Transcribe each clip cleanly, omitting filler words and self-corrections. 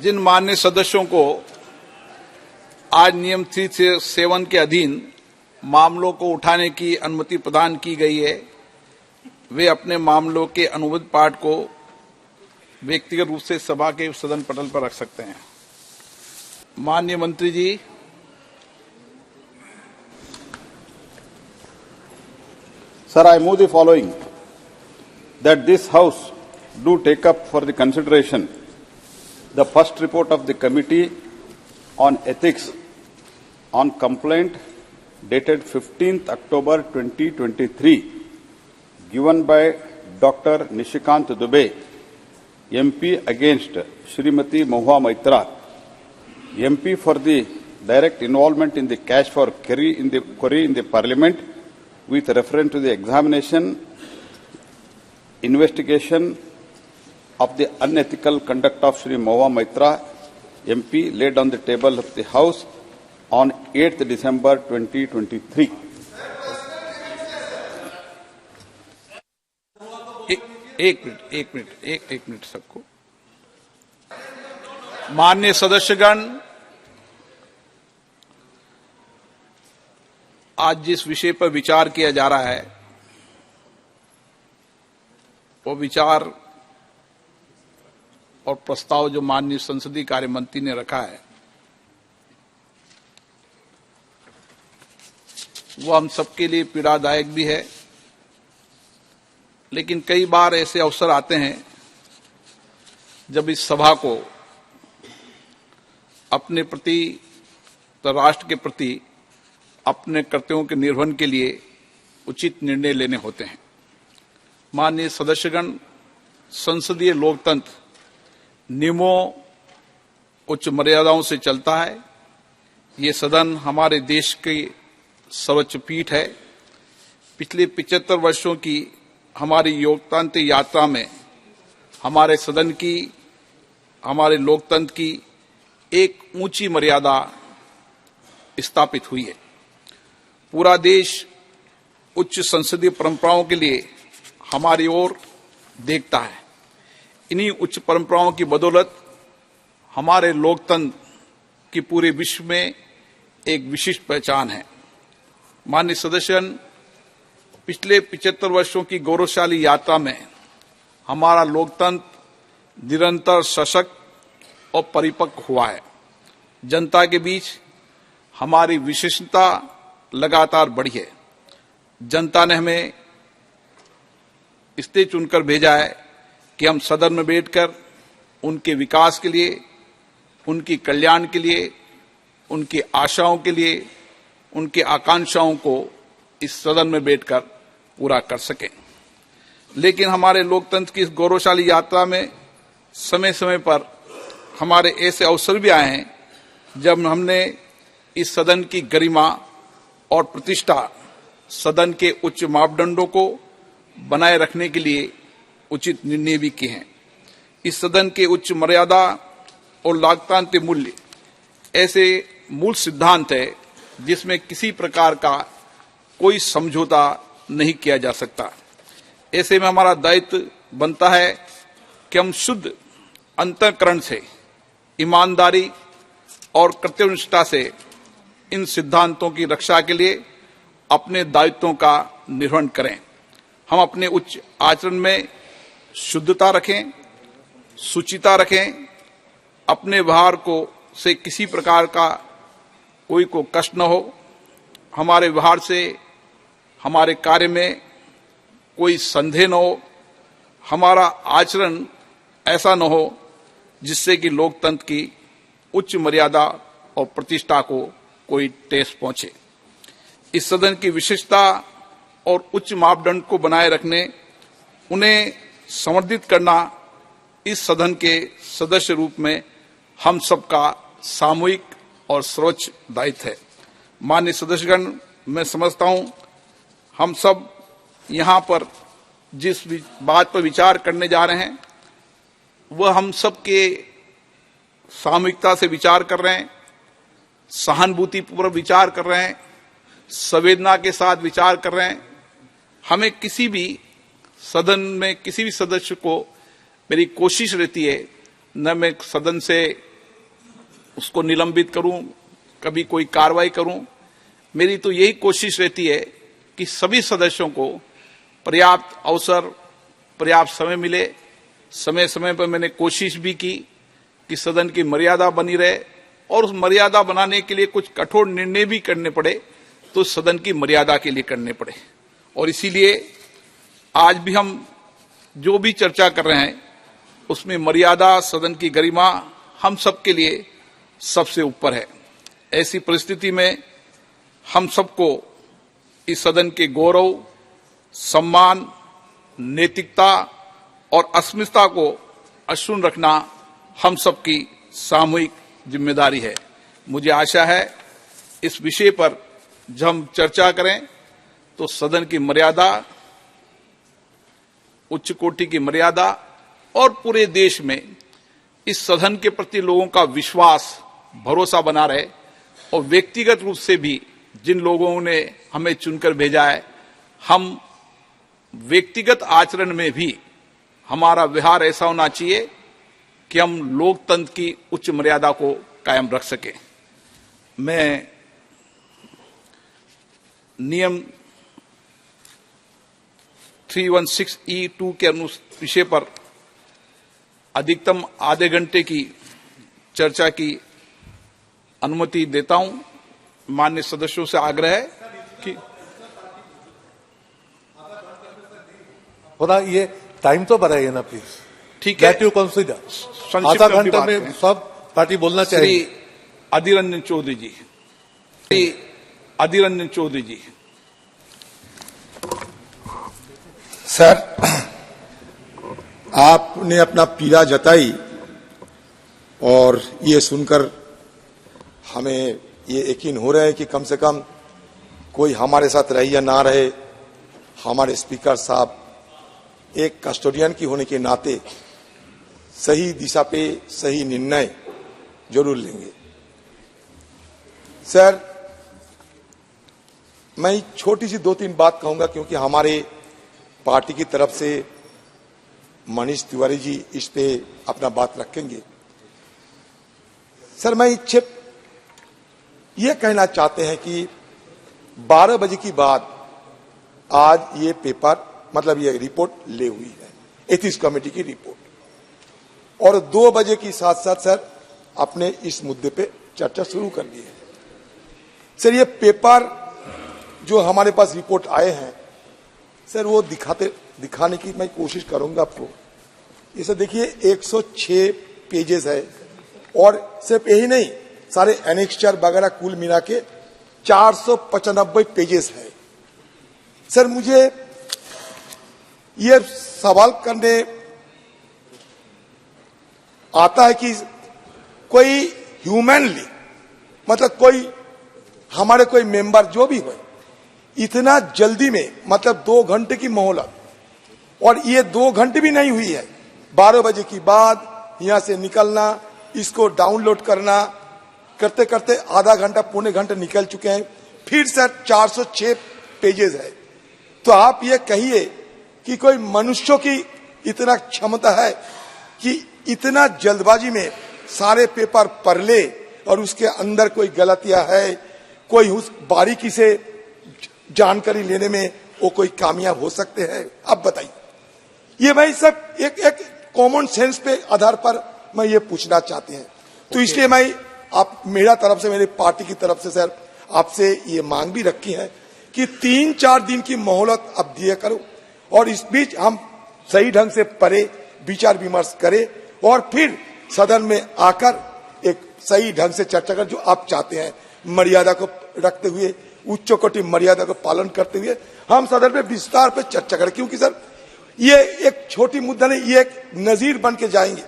जिन माननीय सदस्यों को आज नियम 367 के अधीन मामलों को उठाने की अनुमति प्रदान की गई है, वे अपने मामलों के अनुबंध पाठ को व्यक्तिगत रूप से सभा के सदन पटल पर रख सकते हैं। माननीय मंत्री जी, Sir, I move the following, that this House do take up for the consideration the first report of the Committee on Ethics on complaint dated 15th October 2023, given by Dr. Nishikant Dubey, MP against Srimati Mahua Maitra, MP for the direct involvement in the cash for query in the Parliament with reference to the examination, investigation of the unethical conduct of Sri Mahua Maitra, MP, laid on the table of the House on 8th December 2023. एक minute सबको। माननीय सदस्यगण, आज जिस विषय पर विचार किया जा रहा है वो विचार और प्रस्ताव जो माननीय संसदीय कार्य मंत्री ने रखा है वो हम सबके लिए पीड़ादायक भी है, लेकिन कई बार ऐसे अवसर आते हैं जब इस सभा को अपने प्रति, राष्ट्र के प्रति अपने कर्तव्यों के निर्वहन के लिए उचित निर्णय लेने होते हैं। माननीय सदस्यगण, संसदीय लोकतंत्र नियमों, उच्च मर्यादाओं से चलता है। ये सदन हमारे देश की सर्वोच्च पीठ है। पिछले 75 वर्षों की हमारी लोकतांत्रिक यात्रा में हमारे सदन की, हमारे लोकतंत्र की एक ऊंची मर्यादा स्थापित हुई है। पूरा देश उच्च संसदीय परंपराओं के लिए हमारी ओर देखता है। इन्हीं उच्च परंपराओं की बदौलत हमारे लोकतंत्र की पूरे विश्व में एक विशिष्ट पहचान है। माननीय सदस्यगण, पिछले 75 वर्षों की गौरवशाली यात्रा में हमारा लोकतंत्र निरंतर सशक्त और परिपक्व हुआ है। जनता के बीच हमारी विशिष्टता लगातार बढ़ी है। जनता ने हमें इसलिए चुनकर भेजा है कि हम सदन में बैठकर उनके विकास के लिए, उनकी कल्याण के लिए, उनकी आशाओं के लिए, उनकी आकांक्षाओं को इस सदन में बैठकर पूरा कर सकें। लेकिन हमारे लोकतंत्र की इस गौरवशाली यात्रा में समय समय पर हमारे ऐसे अवसर भी आए हैं जब हमने इस सदन की गरिमा और प्रतिष्ठा, सदन के उच्च मापदंडों को बनाए रखने के लिए उचित निर्णय भी किए हैं। इस सदन के उच्च मर्यादा और लोकतांत्रिक मूल्य ऐसे मूल सिद्धांत है जिसमें किसी प्रकार का कोई समझौता नहीं किया जा सकता। ऐसे में हमारा दायित्व बनता है कि हम शुद्ध अंतःकरण से, ईमानदारी और कर्तव्यनिष्ठा से इन सिद्धांतों की रक्षा के लिए अपने दायित्वों का निर्वहन करें। हम अपने उच्च आचरण में शुद्धता रखें, शुचिता रखें, अपने व्यवहार को से किसी प्रकार का कोई को कष्ट न हो, हमारे व्यवहार से, हमारे कार्य में कोई संदेह न हो, हमारा आचरण ऐसा न हो जिससे कि लोकतंत्र की उच्च मर्यादा और प्रतिष्ठा को कोई ठेस पहुंचे। इस सदन की विशिष्टता और उच्च मापदंड को बनाए रखने, उन्हें समर्थित करना इस सदन के सदस्य रूप में हम सबका सामूहिक और सर्वोच्च दायित्व है। माननीय सदस्यगण, मैं समझता हूं हम सब यहां पर जिस बात पर विचार करने जा रहे हैं वह हम सब के सामूहिकता से विचार कर रहे हैं, सहानुभूतिपूर्वक विचार कर रहे हैं, संवेदना के साथ विचार कर रहे हैं। हमें किसी भी सदन में किसी भी सदस्य को मेरी कोशिश रहती है न मैं सदन से उसको निलंबित करूं, कभी कोई कार्रवाई करूं। मेरी तो यही कोशिश रहती है कि सभी सदस्यों को पर्याप्त अवसर, पर्याप्त समय मिले। समय समय पर मैंने कोशिश भी की कि सदन की मर्यादा बनी रहे, और उस मर्यादा बनाने के लिए कुछ कठोर निर्णय भी करने पड़े तो सदन की मर्यादा के लिए करने पड़े। और इसीलिए आज भी हम जो भी चर्चा कर रहे हैं उसमें मर्यादा, सदन की गरिमा हम सबके लिए सबसे ऊपर है। ऐसी परिस्थिति में हम सबको इस सदन के गौरव, सम्मान, नैतिकता और अस्मिता को अक्षुण्ण रखना हम सबकी सामूहिक जिम्मेदारी है। मुझे आशा है इस विषय पर जब हम चर्चा करें तो सदन की मर्यादा, उच्च कोटि की मर्यादा और पूरे देश में इस सदन के प्रति लोगों का विश्वास, भरोसा बना रहे। और व्यक्तिगत रूप से भी जिन लोगों ने हमें चुनकर भेजा है, हम व्यक्तिगत आचरण में भी हमारा व्यवहार ऐसा होना चाहिए कि हम लोकतंत्र की उच्च मर्यादा को कायम रख सकें। मैं नियम 316(e)(2) के विषय पर अधिकतम आधे घंटे की चर्चा की अनुमति देता हूं। माननीय सदस्यों से आग्रह है कि ये टाइम तो बढ़ाइए ना प्लीज। ठीक है, दैट यू कंसीडर। संक्षिप्त आधा में घंटा बात में करें। सब पार्टी बोलना चाहिए। श्री अधीर रंजन चौधरी जी, श्री अधीर रंजन चौधरी जी। सर, आपने अपना पीड़ा जताई और ये सुनकर हमें ये यकीन हो रहा है कि कम से कम कोई हमारे साथ रहे या ना रहे, हमारे स्पीकर साहब एक कस्टोडियन की होने के नाते सही दिशा पे सही निर्णय जरूर लेंगे। सर, मैं छोटी सी 2-3 बात कहूंगा क्योंकि हमारे पार्टी की तरफ से मनीष तिवारी जी इस पे अपना बात रखेंगे। सर, मैं ये कहना चाहते हैं कि 12 बजे के बाद आज ये पेपर, मतलब ये रिपोर्ट ले हुई है, एथिक्स कमेटी की रिपोर्ट, और 2 बजे के साथ साथ सर अपने इस मुद्दे पे चर्चा शुरू कर दी है। सर, ये पेपर जो हमारे पास रिपोर्ट आए हैं सर, वो दिखाने की मैं कोशिश करूंगा आपको। ये सर देखिए 106 पेजेस है, और सिर्फ यही नहीं, सारे एनेक्स्चर वगैरह कुल मिला के 495 पेजेस है। सर, मुझे ये सवाल करने आता है कि कोई ह्यूमनली, मतलब कोई हमारे कोई मेंबर जो भी हो, इतना जल्दी में, मतलब 2 घंटे की मोहलत, और ये 2 घंटे भी नहीं हुई है, 12 बजे के बाद यहां से निकलना, इसको डाउनलोड करना, करते करते आधा घंटा, पौने घंटे निकल चुके हैं। फिर सर 406 पेजेस है। तो आप ये कहिए कि कोई मनुष्यों की इतना क्षमता है कि इतना जल्दबाजी में सारे पेपर पढ़ ले और उसके अंदर कोई गलतियां है, कोई उस बारीकी से जानकारी लेने में वो कोई कामयाब हो सकते हैं? अब बताइए। ये मैं सब एक कॉमन सेंस पे आधार पर मैं ये पूछना चाहते हैं। तो इसलिए मैं आप मेरा तरफ से, मेरी पार्टी की तरफ से सर आपसे ये मांग भी रखी है कि 3-4 दिन की मोहलत अब दिया करो, और इस बीच हम सही ढंग से पढ़े, विचार विमर्श करें, और फिर सदन में आकर एक सही ढंग से चर्चा कर, जो आप चाहते हैं, मर्यादा को रखते हुए, उच्च कोटि मर्यादा को पालन करते हुए हम सदन में विस्तार पर चर्चा करें। क्योंकि सर ये एक छोटी मुद्दा नहीं, ये एक नजीर बन के जाएंगे।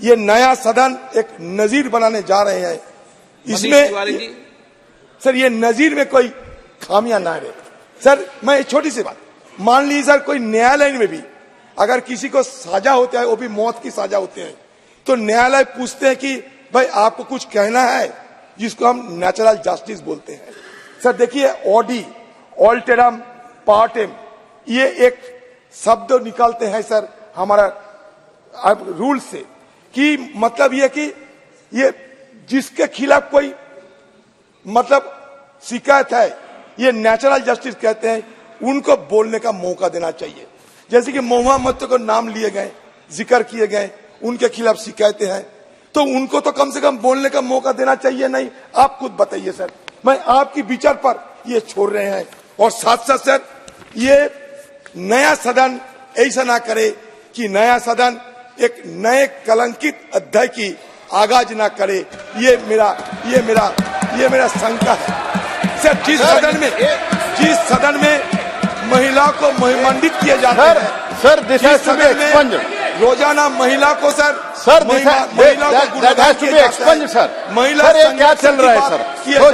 ये नया सदन एक नजीर बनाने जा रहे हैं। इसमें सर ये नजीर में कोई खामियां ना रहे। सर, मैं छोटी सी बात, मान लीजिए सर कोई न्यायालय में भी अगर किसी को सजा होता है, वो भी मौत की सजा होते हैं, तो न्यायालय पूछते हैं कि भाई आपको कुछ कहना है, जिसको हम नेचुरल जस्टिस बोलते हैं। सर देखिए, ऑडी ऑल्टेरम पार्टेम, ये एक शब्द निकालते हैं सर हमारा रूल से, कि मतलब ये कि ये जिसके खिलाफ कोई मतलब शिकायत है, ये नेचुरल जस्टिस कहते हैं, उनको बोलने का मौका देना चाहिए। जैसे कि महुआ मत को नाम लिए गए, जिक्र किए गए, उनके खिलाफ शिकायतें हैं, तो उनको तो कम से कम बोलने का मौका देना चाहिए नहीं? आप खुद बताइए सर, मैं आपकी विचार पर ये छोड़ रहे हैं। और साथ साथ सर, ये नया सदन ऐसा ना करे कि नया सदन एक नए कलंकित अध्याय की आगाज ना करे, ये मेरा शंका है सर। जिस सदन में महिला को महिमान्वित किए जाते हैं sir, this has to be expunged. रोजाना महिला को सर महिला को गुणगान किया जाता है। सर, महिला सर, क्या चल रहा है सर? तो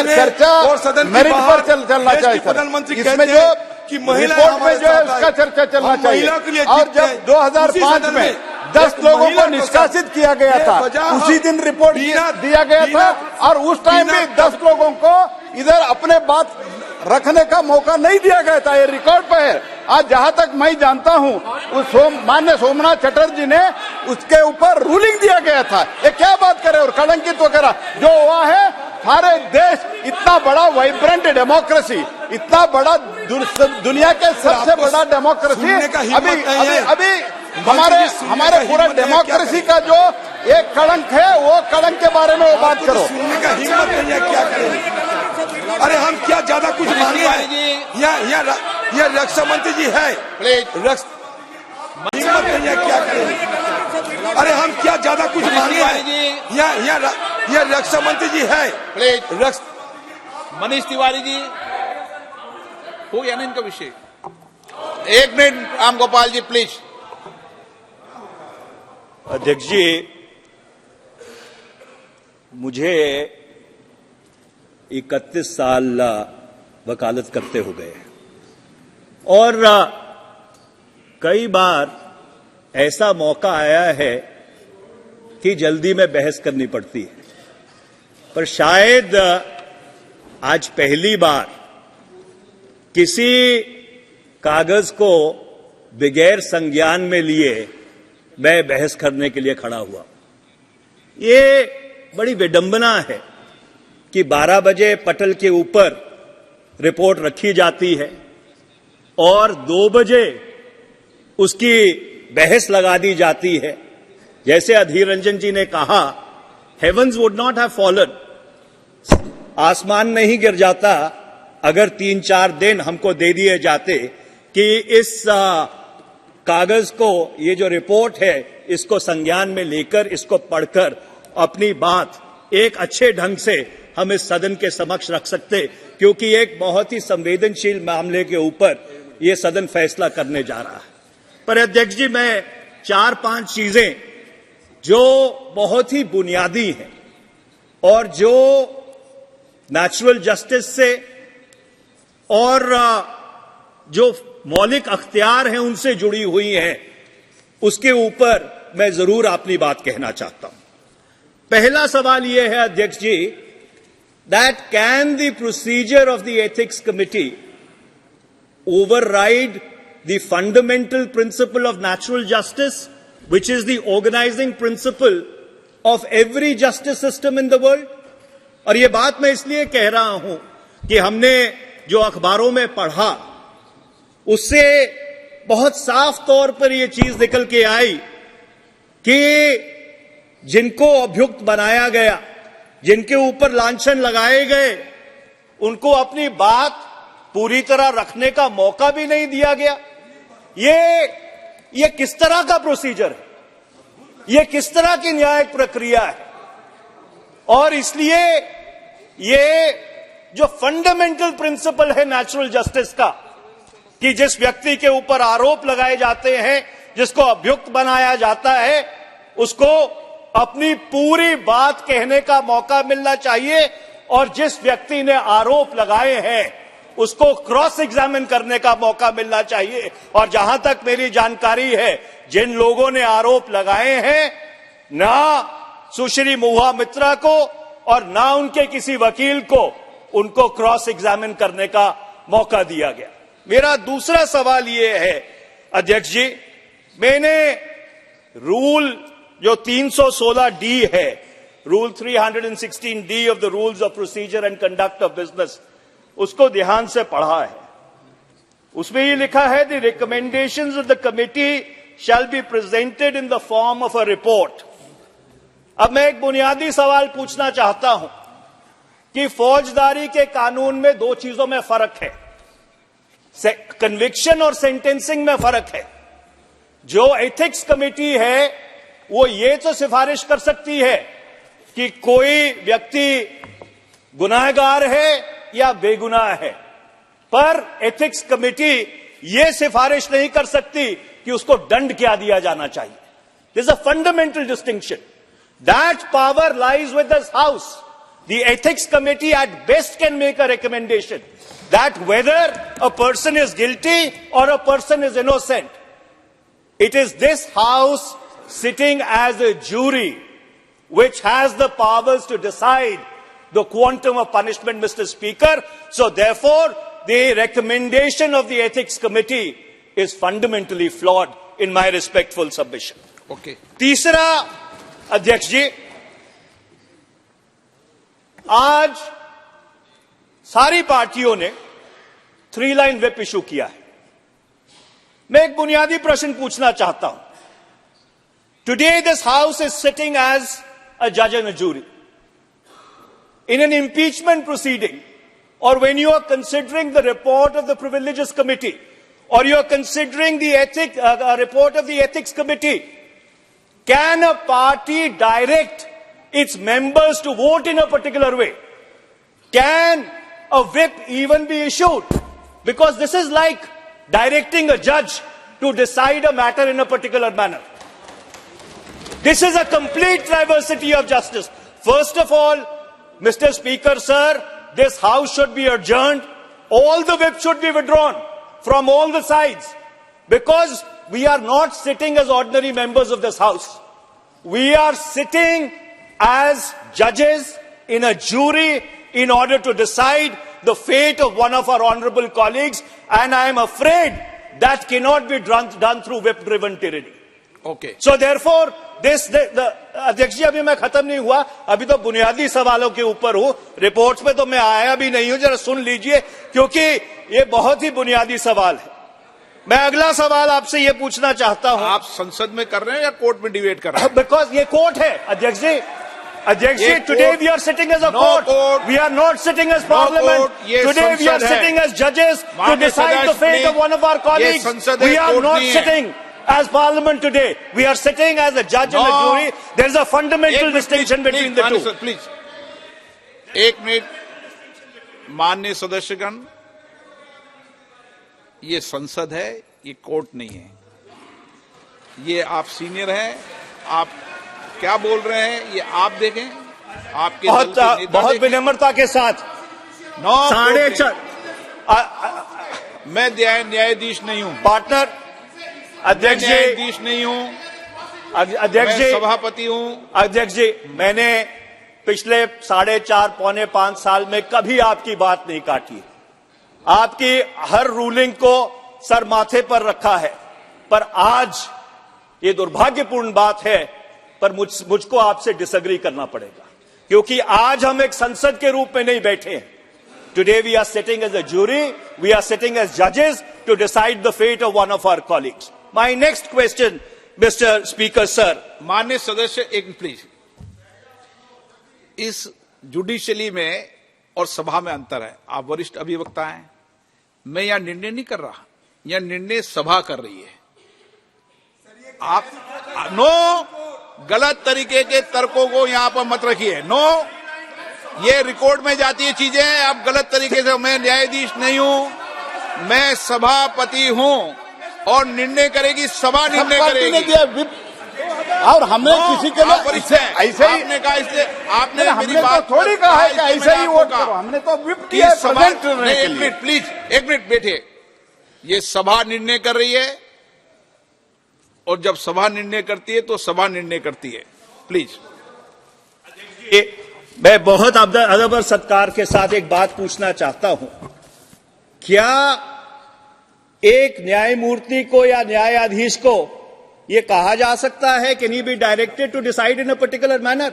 चर्चा और सदन मेरिट पर चलना चाहिए सर। प्रधानमंत्री इसमें जो कि रिपोर्ट में जो है उसका चर्चा चलना चाहिए। और जब 2005 में 10 लोगों को निष्कासित किया गया था, उसी दिन रिपोर्ट दिया गया था, और उस टाइम भी 10 लोगों को इधर अपने बात रखने का मौका नहीं दिया गया था। ये रिकॉर्ड पे है। आज जहां तक मैं जानता हूं, उस माननीय सोमनाथ चटर्जी ने उसके ऊपर रूलिंग दिया गया था। ये क्या बात करे, और कलंकित वगैरह जो हुआ है, सारे देश इतना बड़ा वाइब्रेंट डेमोक्रेसी, इतना बड़ा दुनिया के सबसे बड़ा डेमोक्रेसी, अभी हमारे पूरा डेमोक्रेसी का जो एक कलंक है, वो कलंक के बारे में वो बात करो। सुनने का हिम्मत नहीं है, क्या करें? अरे हम क्या ज्यादा कुछ मांगे हैं? यहाँ रक्षा मंत्री जी है, हिम्मत नहीं है, क्या करें? अरे हम क्या ज्यादा कुछ मांगे हैं? यहाँ रक्षा मंत्री जी है, मनीष तिवारी जी, हो गया ना इनका विषय? 1 मिनट राम गोपाल जी प्लीज। अध्यक्ष जी, मुझे 31 साल वकालत करते हो गए और कई बार ऐसा मौका आया है कि जल्दी में बहस करनी पड़ती है, पर शायद आज पहली बार किसी कागज को बगैर संज्ञान में लिए मैं बहस करने के लिए खड़ा हुआ। ये बड़ी विडंबना है कि 12 बजे पटल के ऊपर रिपोर्ट रखी जाती है और 2 बजे उसकी बहस लगा दी जाती है। जैसे अधीर रंजन जी ने कहा, heavens would not have fallen, आसमान नहीं गिर जाता अगर 3-4 दिन हमको दे दिए जाते कि इस कागज को, ये जो रिपोर्ट है, इसको संज्ञान में लेकर, इसको पढ़कर अपनी बात एक अच्छे ढंग से हम इस सदन के समक्ष रख सकते, क्योंकि एक बहुत ही संवेदनशील मामले के ऊपर ये सदन फैसला करने जा रहा है। पर अध्यक्ष जी, मैं 4-5 चीजें जो बहुत ही बुनियादी हैं और जो नेचुरल जस्टिस से और जो मौलिक अख्तियार हैं उनसे जुड़ी हुई हैं, उसके ऊपर मैं जरूर अपनी बात कहना चाहता हूं। पहला सवाल यह है अध्यक्ष जी, that can the procedure of the ethics committee override the fundamental principle of natural justice, which is the organizing principle of every justice system in the world? और ये बात मैं इसलिए कह रहा हूं कि हमने जो अखबारों में पढ़ा उससे बहुत साफ तौर पर यह चीज निकल के आई कि जिनको अभियुक्त बनाया गया, जिनके ऊपर लांछन लगाए गए, उनको अपनी बात पूरी तरह रखने का मौका भी नहीं दिया गया। ये किस तरह का प्रोसीजर है? ये किस तरह की न्यायिक प्रक्रिया है? और इसलिए ये जो फंडामेंटल प्रिंसिपल है नेचुरल जस्टिस का, कि जिस व्यक्ति के ऊपर आरोप लगाए जाते हैं, जिसको अभियुक्त बनाया जाता है, उसको अपनी पूरी बात कहने का मौका मिलना चाहिए, और जिस व्यक्ति ने आरोप लगाए हैं उसको क्रॉस एग्जामिन करने का मौका मिलना चाहिए। और जहां तक मेरी जानकारी है, जिन लोगों ने आरोप लगाए हैं, ना सुश्री महुआ मित्रा को और ना उनके किसी वकील को उनको क्रॉस एग्जामिन करने का मौका दिया गया। मेरा दूसरा सवाल यह है अध्यक्ष जी, मैंने रूल जो 316D है, rule 316D of the rules of procedure and conduct of business, उसको ध्यान से पढ़ा है। उसमें ये लिखा है, the recommendations of the committee shall be presented in the form of a report. अब मैं एक बुनियादी सवाल पूछना चाहता हूं कि फौजदारी के कानून में दो चीजों में फर्क है, कन्विक्शन और सेंटेंसिंग में फर्क है। जो एथिक्स कमेटी है वो ये तो सिफारिश कर सकती है कि कोई व्यक्ति गुनाहगार है या बेगुनाह है, पर एथिक्स कमेटी ये सिफारिश नहीं कर सकती कि उसको दंड क्या दिया जाना चाहिए। This is a fundamental distinction. That power lies with this house. The ethics committee at best can make a recommendation that whether a person is guilty or a person is innocent. It is this house sitting as a jury which has the powers to decide the quantum of punishment, Mr. Speaker. So therefore, the recommendation of the ethics committee is fundamentally flawed in my respectful submission. Okay. तीसरा, अध्यक्ष जी, आज सारी पार्टियों ने 3 line whip issue किया है। मैं एक बुनियादी प्रश्न पूछना चाहता हूं। Today this house is sitting as a जज and a jury in an impeachment proceeding, और when you are considering the report of the privileges committee और you are considering the report of the ethics committee, can a party direct its members to vote in a particular way? Can a whip even be issued? Because this is like directing a judge to decide a matter in a particular manner. This is a complete diversity of justice. First of all, Mr. Speaker, sir, this house should be adjourned. All the whips should be withdrawn from all the sides, because we are not sitting as ordinary members of this house. We are sitting as judges in a jury in order to decide the fate of one of our honorable colleagues, and I am afraid that cannot be done through whip-driven tyranny. Okay. So therefore, अध्यक्ष जी, अभी मैं खत्म नहीं हुआ, अभी तो बुनियादी सवालों के ऊपर हूं, रिपोर्ट्स में तो मैं आया भी नहीं हूं, जरा सुन लीजिए, क्योंकि ये बहुत ही बुनियादी सवाल है। मैं अगला सवाल आपसे ये पूछना चाहता हूं। आप संसद में कर रहे हैं या कोर्ट में डिबेट कर रहे हैं? बिकॉज ये कोर्ट है, अध्यक्ष जी। अध्यक्ष जी, today we are sitting as a court. We are not sitting as parliament. Today we are sitting as judges to decide the fate of one of our colleagues. We are not sitting as parliament today. We are sitting as a judge and a jury. There is a fundamental distinction between the two. Please, एक minute. माननीय सदस्यगण, ये संसद है, ये court नहीं है। ये आप सीनियर हैं, आप क्या बोल रहे हैं ये आप देखें, आपके बहुत विनम्रता के साथ। 4:30 मैं न्यायाधीश नहीं हूं पार्टनर, अध्यक्ष जी, न्यायाधीश नहीं हूं, अध्यक्ष जी, सभापति हूं। अध्यक्ष जी, मैंने पिछले 4.5 पौने 5 साल में कभी आपकी बात नहीं काटी। आपकी हर रूलिंग को सर माथे पर रखा है, पर आज ये दुर्भाग्यपूर्ण बात है, पर मुझको आपसे डिसएग्री करना पड़ेगा, क्योंकि आज हम एक संसद के रूप में नहीं बैठे हैं। Today we are sitting as a jury, we are sitting as जजेस to decide the fate of one of our colleagues. My next question, mister speaker sir. माननीय सदस्य, एक प्लीज, इस जुडिशियली में और सभा में अंतर है। आप वरिष्ठ अभिवक्ता हैं, मैं यहां निर्णय नहीं कर रहा, यहां निर्णय सभा कर रही है। आप गलत तरीके के तर्कों को यहां पर मत रखिए। ये रिकॉर्ड में जाती है चीजें, आप गलत तरीके से। मैं न्यायाधीश नहीं हूं, मैं सभापति हूं, और निर्णय करेगी सभा, निर्णय करेगी। और हमने किसी के लिए ऐसे ही आपने कहा, इसलिए आपने मेरी बात थोड़ी कहा है कि ऐसे ही वोट करो। हमने तो विप किया सभा। एक मिनट प्लीज, एक मिनट बैठिए। ये सभा निर्णय कर रही है, और जब सभा निर्णय करती है तो सभा निर्णय करती है। प्लीज। मैं बहुत अदब और सत्कार के साथ एक बात पूछना चाहता हूं। क्या एक न्यायमूर्ति को या न्यायाधीश को ये कहा जा सकता है can he be directed to decide in a particular manner?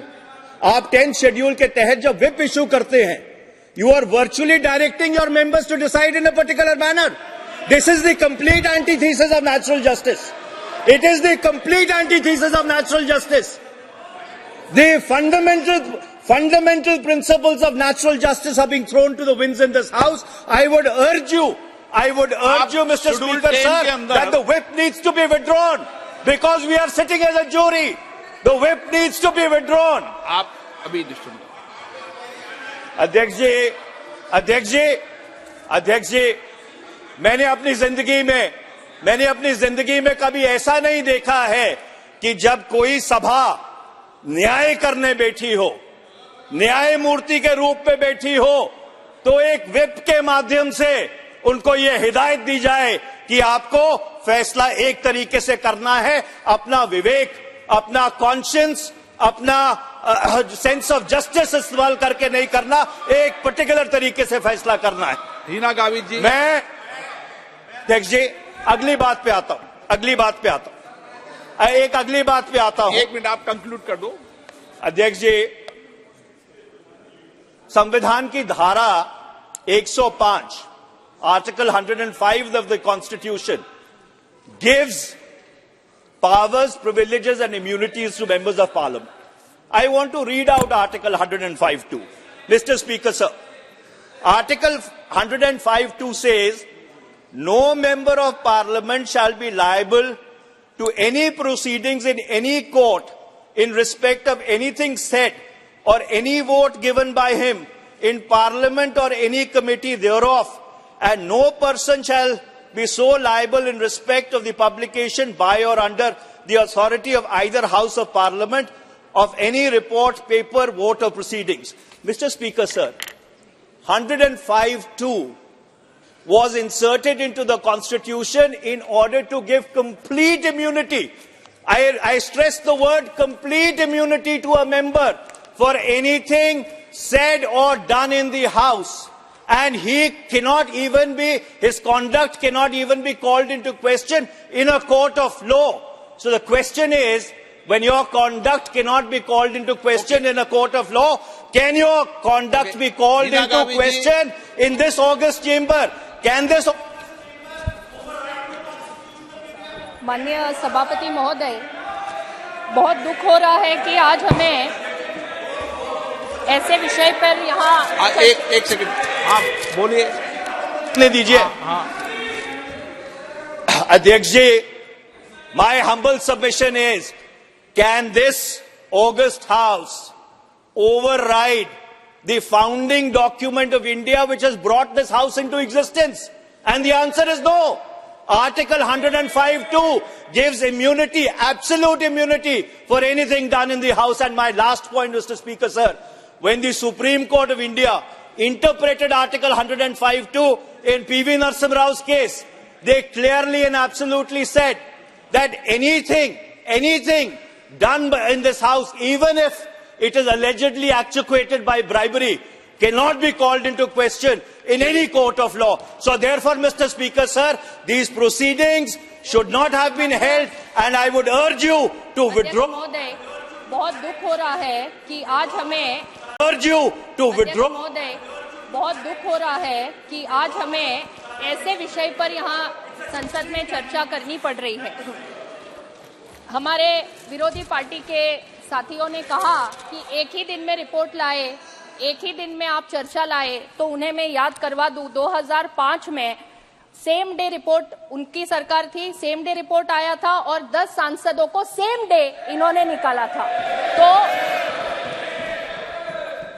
आप 10th शेड्यूल के तहत जब व्हिप इशू करते हैं, you are virtually directing your members to decide in a particular manner. This is the complete antithesis of natural justice. It is the complete antithesis of natural justice. The fundamental principles of natural justice are being thrown to the winds in this house. I would urge you, Mr. Speaker, sir, that the whip needs to be withdrawn because we are sitting as a jury. The whip needs to be withdrawn. आप अभी disturb अध्यक्ष जी, मैंने अपनी जिंदगी में कभी ऐसा नहीं देखा है कि जब कोई सभा न्याय करने बैठी हो, न्याय मूर्ति के रूप में बैठी हो, तो एक व्हिप के माध्यम से उनको यह हिदायत दी जाए कि आपको फैसला एक तरीके से करना है, अपना विवेक, अपना कॉन्शियंस, अपना सेंस ऑफ जस्टिस इस्तेमाल करके नहीं करना, एक पर्टिकुलर तरीके से फैसला करना है. हीना गावित जी, मैं अध्यक्ष जी अगली बात पे आता हूं. एक मिनट आप कंक्लूड कर दो. अध्यक्ष जी, संविधान की धारा 105, article 105 of the Constitution gives powers, privileges and immunities to members of Parliament. I want to read out Article 105(2). Mr. Speaker, sir, Article 105(2) says, no member of Parliament shall be liable to any proceedings in any court in respect of anything said or any vote given by him in Parliament or any committee thereof, and no person shall be so liable in respect of the publication by or under the authority of either House of Parliament of any report, paper, vote or proceedings. Mr. Speaker, sir, 105(2) was inserted into the Constitution in order to give complete immunity. I stress the word complete immunity to a member for anything said or done in the House. And his conduct cannot even be called into question in a court of law. So the question is, when your conduct cannot be called into question in a court of law, can your conduct be called into question in this august chamber? Can this... माननीय सभापति महोदय, बहुत दुख हो रहा है कि आज हमें ऐसे विषय पर यहाँ एक सेकंड आप बोलिए. ले दीजिए. अध्यक्ष जी, my humble submission is, can this august house override the founding document of India which has brought this house into existence? And the answer is no. Article 105(2) gives immunity, absolute immunity for anything done in the House. And my last point, Mr. Speaker, sir, when the Supreme Court of India interpreted Article 105(2) in P.V. Narasimha Rao's case, they clearly and absolutely said that anything done in this House, even if it is allegedly actuated by bribery, cannot be called into question in any court of law. So therefore, Mr. Speaker, sir, these proceedings should not have been held, and I would urge you to withdraw. महोदय, बहुत दुख हो रहा है कि आज हमें Urge you to withdraw. महोदय, बहुत दुख हो रहा है कि आज हमें ऐसे विषय पर यहाँ संसद में चर्चा करनी पड़ रही है. हमारे विरोधी पार्टी के साथियों ने कहा कि एक ही दिन में रिपोर्ट लाए, एक ही दिन में आप चर्चा लाए, तो उन्हें मैं याद करवा दूं, 2005 में सेम डे रिपोर्ट उनकी सरकार थी, सेम डे रिपोर्ट आया था और 10 सांसदों को सेम डे इन्होंने निकाला था.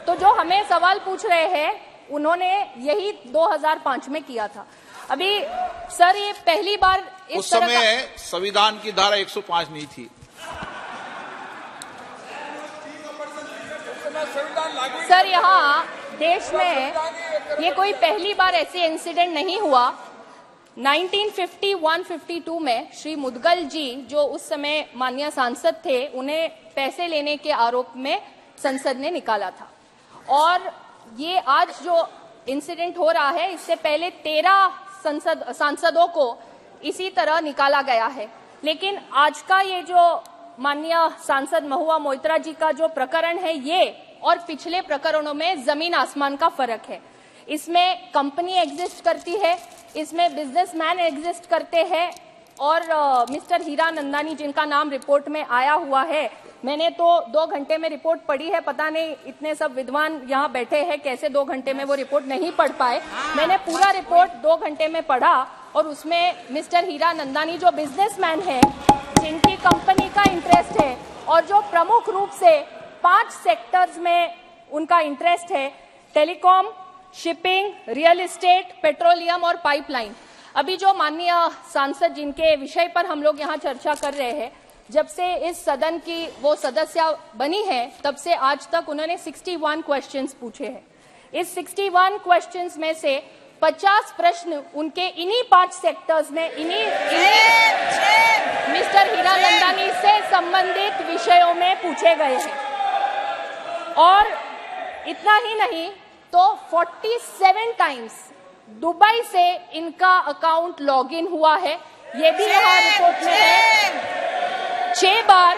तो जो हमें सवाल पूछ रहे हैं, उन्होंने यही 2005 में किया था. अभी सर, ये पहली बार उस समय संविधान की धारा 105 नहीं थी. सर, यहाँ देश में ये कोई पहली बार ऐसे इंसिडेंट नहीं हुआ. 1951-52 में श्री मुदगल जी, जो उस समय माननीय सांसद थे, उन्हें पैसे लेने के आरोप में संसद ने निकाला था. और ये आज जो इंसिडेंट हो रहा है, इससे पहले 13 सांसदों को इसी तरह निकाला गया है. लेकिन आज का ये जो माननीय सांसद महुआ मोइत्रा जी का जो प्रकरण है, ये और पिछले प्रकरणों में जमीन आसमान का फर्क है। इसमें कंपनी एग्जिस्ट करती है, इसमें बिजनेसमैन एग्जिस्ट करते हैं और मिस्टर हीरानंदानी जिनका नाम रिपोर्ट में आया हुआ है, मैंने तो 2 घंटे में रिपोर्ट पढ़ी है। पता नहीं इतने सब विद्वान यहाँ बैठे हैं कैसे 2 घंटे में वो रिपोर्ट नहीं पढ़ पाए। मैंने पूरा रिपोर्ट 2 घंटे में पढ़ा और उसमें मिस्टर हीरानंदानी जो बिजनेसमैन है, जिनकी कंपनी का इंटरेस्ट है और जो प्रमुख रूप से 5 सेक्टर्स में उनका इंटरेस्ट है, telecom, shipping, real estate, petroleum और पाइपलाइन। अभी जो माननीय सांसद जिनके विषय पर हम लोग यहाँ चर्चा कर रहे हैं, जब से इस सदन की वो सदस्य बनी है तब से आज तक उन्होंने 61 क्वेश्चंस पूछे हैं। इस 61 क्वेश्चंस में से 50 प्रश्न उनके इन्हीं 5 सेक्टर्स में इन्हीं मिस्टर हीरानंदानी से संबंधित विषयों में पूछे गए हैं। और इतना ही नहीं तो 47 टाइम्स दुबई से इनका अकाउंट लॉगिन हुआ है, ये भी यहाँ रिपोर्ट में है। 6 बार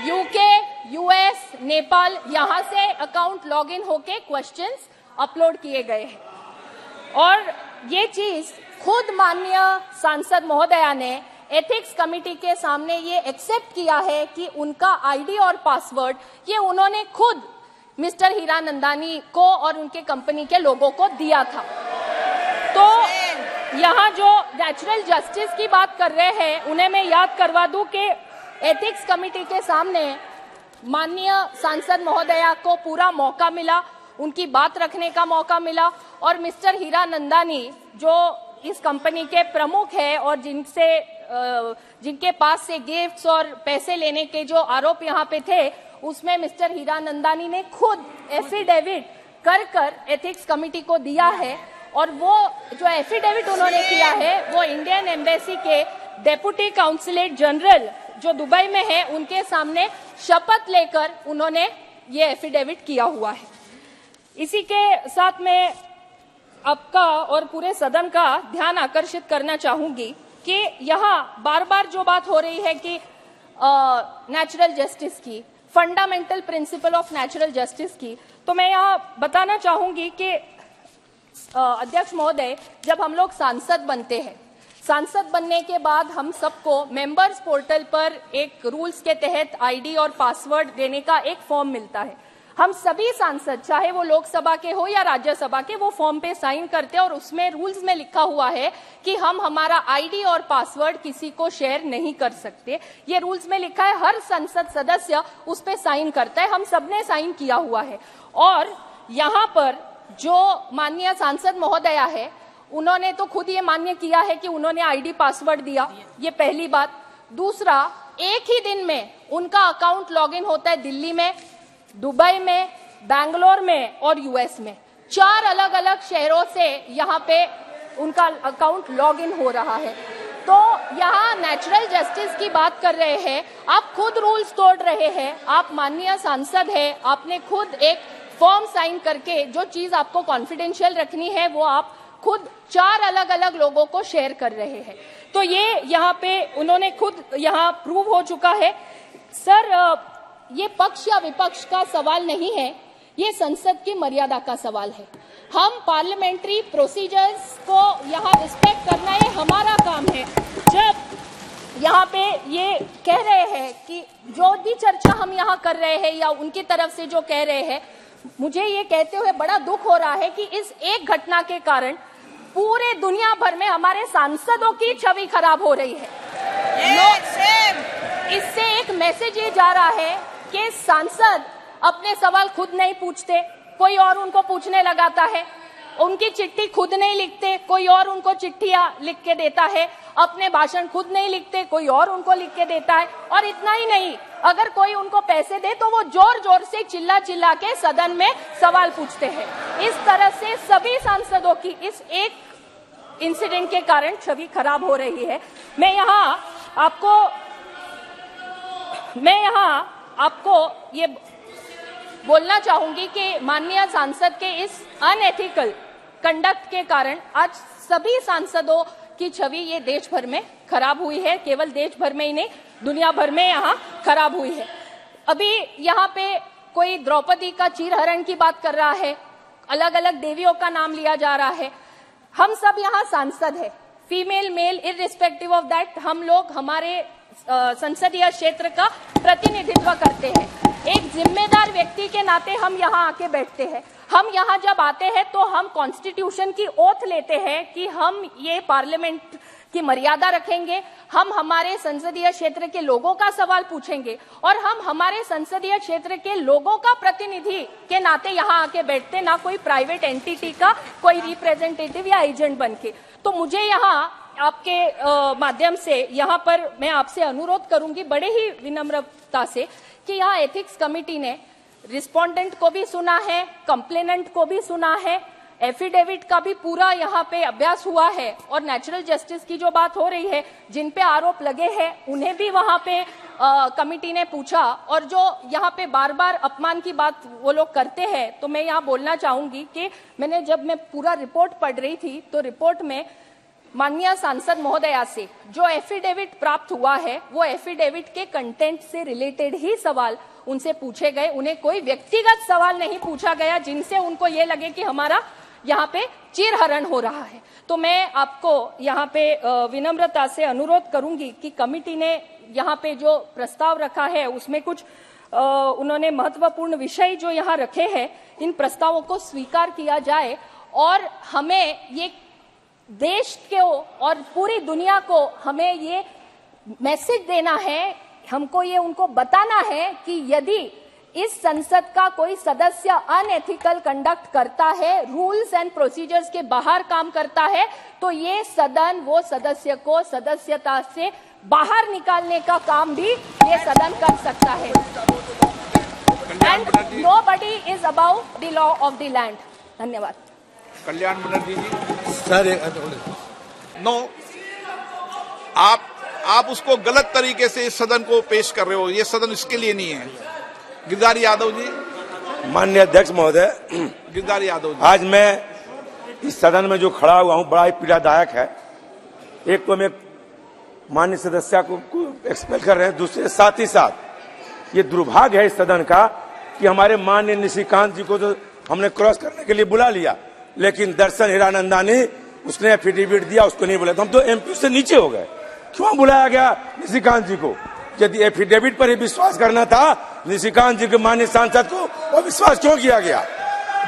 यूके, यूएस, नेपाल यहाँ से अकाउंट लॉगिन होके क्वेश्चंस अपलोड किए गए हैं। और ये चीज खुद माननीय सांसद महोदया ने एथिक्स कमेटी के सामने ये एक्सेप्ट किया है कि उनका आईडी और पासवर्ड ये उन्होंने खुद मिस्टर हीरानंदानी को और उनके कंपनी के लोगों को दिया था। तो यहाँ जो नेचुरल जस्टिस की बात कर रहे हैं, उन्हें मैं याद करवा दूं कि एथिक्स कमेटी के सामने माननीय सांसद महोदया को पूरा मौका मिला, उनकी बात रखने का मौका मिला और मिस्टर हीरानंदानी जो इस कंपनी के प्रमुख है और जिनके पास से गिफ्ट्स और पैसे लेने के जो आरोप यहाँ पे थे, उसमें मिस्टर हीरानंदानी ने खुद एफिडेविट कर एथिक्स कमेटी को दिया है। और वो जो एफिडेविट उन्होंने किया है वो इंडियन एम्बेसी के डेप्यूटी काउंसलेट जनरल जो दुबई में है, उनके सामने शपथ लेकर उन्होंने ये एफिडेविट किया हुआ है। इसी के साथ मैं आपका और पूरे सदन का ध्यान आकर्षित करना चाहूंगी कि यहाँ बार बार जो बात हो रही है कि नेचुरल जस्टिस की, fundamental principle of natural justice की, तो मैं यहाँ बताना चाहूंगी कि अध्यक्ष महोदय, जब हम लोग सांसद बनते हैं, सांसद बनने के बाद हम सबको मेंबर्स पोर्टल पर एक रूल्स के तहत आईडी और पासवर्ड देने का एक फॉर्म मिलता है। हम सभी सांसद, चाहे वो लोकसभा के हो या राज्यसभा के, वो फॉर्म पे साइन करते हैं और उसमें रूल्स में लिखा हुआ है कि हम हमारा आईडी और पासवर्ड किसी को शेयर नहीं कर सकते। ये रूल्स में लिखा है, हर संसद सदस्य उस पे साइन करता है, हम सबने साइन किया हुआ है। और यहाँ पर जो माननीय सांसद महोदया है, उन्होंने तो खुद ये मान्य किया है कि उन्होंने आईडी पासवर्ड दिया, ये पहली बात। दूसरा, एक ही दिन में उनका अकाउंट लॉगिन होता है दिल्ली में, दुबई में, बैंगलोर में और यूएस में। 4 अलग अलग शहरों से यहाँ पे उनका अकाउंट लॉगिन हो रहा है। तो यहाँ नेचुरल जस्टिस की बात कर रहे हैं, आप खुद रूल्स तोड़ रहे हैं। आप माननीय सांसद हैं, आपने खुद एक फॉर्म साइन करके जो चीज आपको कॉन्फिडेंशियल रखनी है वो आप खुद 4 अलग अलग लोगों को शेयर कर रहे हैं। तो ये यहाँ पे उन्होंने खुद यहाँ प्रूव हो चुका है। सर, ये पक्ष या विपक्ष का सवाल नहीं है, ये संसद की मर्यादा का सवाल है। हम पार्लियामेंट्री प्रोसीजर्स को यहाँ रिस्पेक्ट करना, ये हमारा काम है। जब यहाँ पे ये कह रहे हैं कि जो भी चर्चा हम यहाँ कर रहे हैं या उनकी तरफ से जो कह रहे हैं, मुझे ये कहते हुए बड़ा दुख हो रहा है कि इस एक घटना के कारण पूरे दुनिया भर में हमारे सांसदों की छवि खराब हो रही है। इससे एक मैसेज ये जा रहा है कि सांसद अपने सवाल खुद नहीं पूछते, कोई और उनको पूछने लगाता है। उनकी चिट्ठी खुद नहीं लिखते, कोई और उनको चिट्ठियां लिख के देता है। अपने भाषण खुद नहीं लिखते, कोई और उनको लिख के देता है। और इतना ही नहीं, अगर कोई उनको पैसे दे तो वो जोर जोर से चिल्ला चिल्ला के सदन में सवाल पूछते हैं। इस तरह से सभी सांसदों की इस एक इंसिडेंट के कारण छवि खराब हो रही है। मैं यहाँ आपको ये बोलना चाहूंगी कि माननीय सांसद के इस अनएथिकल कंडक्ट के कारण आज सभी सांसदों की छवि ये देश भर में खराब हुई है। केवल देश भर में ही नहीं, दुनिया भर में यहाँ खराब हुई है। अभी यहाँ पे कोई द्रौपदी का चीरहरण की बात कर रहा है, अलग अलग देवियों का नाम लिया जा रहा है। हम सब यहाँ सांसद है, female male irrespective of that, हम लोग हमारे संसदीय क्षेत्र का प्रतिनिधित्व करते हैं। एक जिम्मेदार व्यक्ति के नाते हम यहाँ आके बैठते हैं। हम यहाँ जब आते हैं तो हम कॉन्स्टिट्यूशन की ओथ लेते हैं कि हम ये पार्लियामेंट की मर्यादा रखेंगे, हम हमारे संसदीय क्षेत्र के लोगों का सवाल पूछेंगे और हम हमारे संसदीय क्षेत्र के लोगों का प्रतिनिधि के नाते यहाँ आके बैठते, ना कोई प्राइवेट एंटिटी का कोई रिप्रेजेंटेटिव या एजेंट बनके। तो मुझे यहाँ आपके माध्यम से यहाँ पर मैं आपसे अनुरोध करूंगी बड़े ही विनम्रता से कि यहाँ एथिक्स कमेटी ने रिस्पोंडेंट को भी सुना है, कंप्लेनेंट को भी सुना है, एफिडेविट का भी पूरा यहाँ पे अभ्यास हुआ है और नेचुरल जस्टिस की जो बात हो रही है, जिन पे आरोप लगे हैं उन्हें भी वहाँ पे कमिटी ने पूछा। और जो यहाँ पे बार बार अपमान की बात वो लोग करते हैं, तो मैं यहाँ बोलना चाहूंगी कि जब मैं पूरा रिपोर्ट पढ़ रही थी तो रिपोर्ट में माननीय सांसद महोदया से जो एफिडेविट प्राप्त हुआ है, वो एफिडेविट के कंटेंट से रिलेटेड ही सवाल उनसे पूछे गए। उन्हें कोई व्यक्तिगत सवाल नहीं पूछा गया जिनसे उनको ये लगे कि हमारा यहाँ पे चीरहरण हो रहा है। तो मैं आपको यहाँ पे विनम्रता से अनुरोध करूंगी कि कमिटी ने यहाँ पे जो प्रस्ताव रखा है उसमें कुछ उन्होंने महत्वपूर्ण विषय जो यहाँ रखे हैं, इन प्रस्तावों को स्वीकार किया जाए और हमें ये देश को और पूरी दुनिया को हमें ये मैसेज देना है, हमको ये उनको बताना है कि यदि इस संसद का कोई सदस्य अनएथिकल कंडक्ट करता है, रूल्स एंड प्रोसीजर्स के बाहर काम करता है, तो ये सदन वो सदस्य को सदस्यता से बाहर निकालने का काम भी ये सदन कर सकता है। And nobody is about the law of the land. धन्यवाद। कल्याण बनर्जी जी। सर नो, आप उसको गलत तरीके से इस सदन को पेश कर रहे हो। ये सदन इसके लिए नहीं है। गिरधारी यादव जी। माननीय अध्यक्ष महोदय, गिरधारी यादव जी। आज मैं इस सदन में जो खड़ा हुआ हूं बड़ा ही पीड़ादायक है। एक तो मैं माननीय सदस्य को एक्सपेल कर रहे हैं, दूसरे साथ ही साथ ये दुर्भाग्य है इस सदन का कि हमारे माननीय निशिकांत जी को तो हमने क्रॉस करने के लिए बुला लिया, लेकिन दर्शन हीरानंदानी उसने एफिडेविट दिया, उसको नहीं बुलाया। तो हम तो एमपी से नीचे हो गए। क्यों बुलाया गया निशिकांत जी को? यदि एफिडेविट पर ही विश्वास करना था निशिकांत जी के माननीय सांसद को, वो विश्वास क्यों किया गया?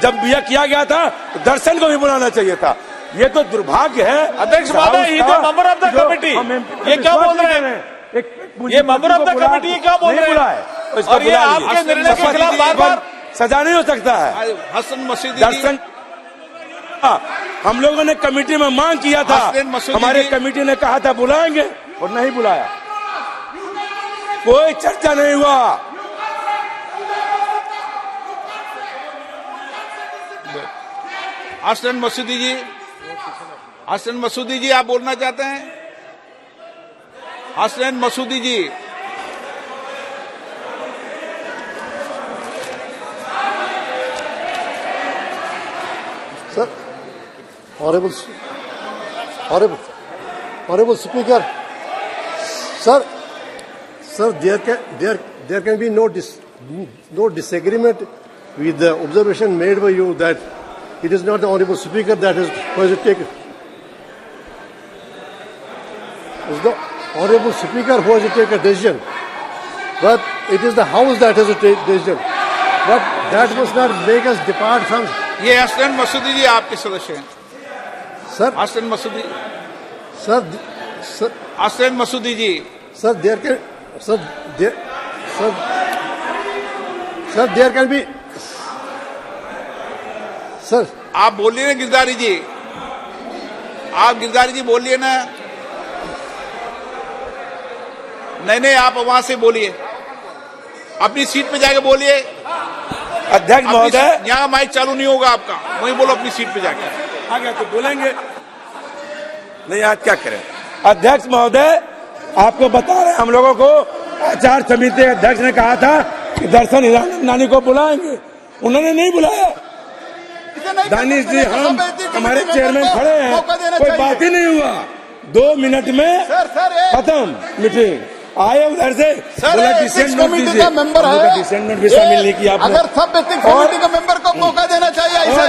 जब यह किया गया था तो दर्शन को भी बुलाना चाहिए था। ये तो दुर्भाग्य है। अध्यक्ष महोदय, ये मेंबर ऑफ द कमिटी ये क्या बोल रहे हैं? ये मेंबर ऑफ द कमिटी ये क्या बोल रहे हैं? और ये आपके निर्णय के खिलाफ बार-बार सजा नहीं हो सकता है। हसन मसूदी दर्शन हम लोगों ने कमेटी में मांग किया था, हमारे कमेटी ने कहा था बुलाएंगे और नहीं बुलाया, कोई चर्चा नहीं हुआ। हसन मसूदी जी, हसन मसूदी जी आप बोलना चाहते हैं? हसन मसूदी जी। Sir, Honorable Speaker, sir, there can be no disagreement with the observation made by you that it is not the Honorable Speaker that who has to take it. It's the Honorable Speaker who has to take a decision, but it is the House that has to take decision. But that must not make us depart from. ये हसन मसूदी जी आपके सदस्य हैं। Sir, Hasan Masoodi, sir, Hasan Masoodi ji. sir, there can be, sir. आप बोलिए ना गिरधारी जी, आप गिरधारी जी बोलिए ना। नहीं, आप वहां से बोलिए, अपनी सीट पे जाके बोलिए। अध्यक्ष महोदय, यहाँ माइक चालू नहीं होगा आपका, वहीं बोलो अपनी सीट पे जाके। आ गया तो बोलेंगे नहीं, आज क्या करें? अध्यक्ष महोदय, आपको बता रहे हैं, हम लोगों को आचार समिति अध्यक्ष ने कहा था कि दर्शन हीरानंदानी को बुलाएंगे, उन्होंने नहीं बुलाया। दानिश जी, हम हमारे चेयरमैन खड़े हैं, कोई बात ही नहीं हुआ। 2 मिनट में खत्म मीटिंग। आए उधर से बोला डिसेंट नोट दीजिए, मेंबर है, डिसेंट नोट भी शामिल नहीं किया आपने। अगर सब एथिक्स कमेटी का मेंबर को मौका देना चाहिए, ऐसा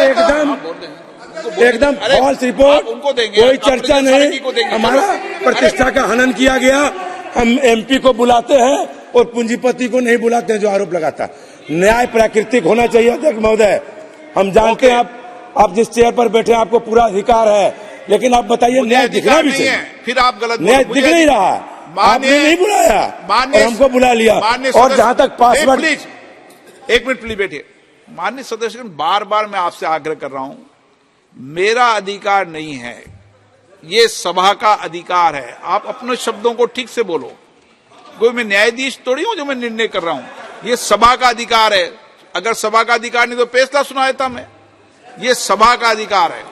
एकदम फॉल्स रिपोर्ट, कोई चर्चा नहीं, हमारा प्रतिष्ठा का हनन किया गया। हम एमपी को बुलाते हैं और पूंजीपति को नहीं बुलाते हैं जो आरोप लगाता। न्याय प्राकृतिक होना चाहिए अध्यक्ष महोदय। हम जानते हैं आप जिस चेयर पर बैठे हैं आपको पूरा अधिकार है, लेकिन आप बताइए न्याय दिखना भी चाहिए। फिर आप गलत, न्याय दिख नहीं रहा, आपने नहीं बुलाया और हमको बुला लिया। और जहां तक पासवर्ड, एक मिनट प्लीज बैठिए। माननीय सदस्य, बार बार मैं आपसे आग्रह कर रहा हूं, मेरा अधिकार नहीं है, ये सभा का अधिकार है। आप अपने शब्दों को ठीक से बोलो। कोई मैं न्यायाधीश थोड़ी हूं जो मैं निर्णय कर रहा हूं। ये सभा का अधिकार है। अगर सभा का अधिकार नहीं तो फैसला सुनाया था मैं। ये सभा का अधिकार है।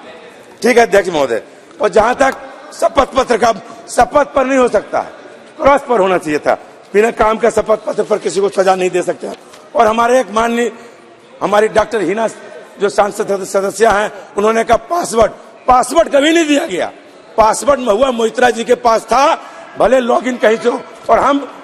ठीक है अध्यक्ष महोदय। और जहां तक शपथ पत्र का, शपथ पर नहीं हो सकता है, क्रॉस पर होना चाहिए था। बिना काम का शपथ पत्र पर किसी को सजा नहीं दे सकते। और हमारे एक माननीय हमारी डॉक्टर हिना जो सांसद सदस्य हैं, उन्होंने कहा पासवर्ड कभी नहीं दिया गया। पासवर्ड महुआ मोइत्रा जी के पास था, भले लॉगिन कहीं से हो, और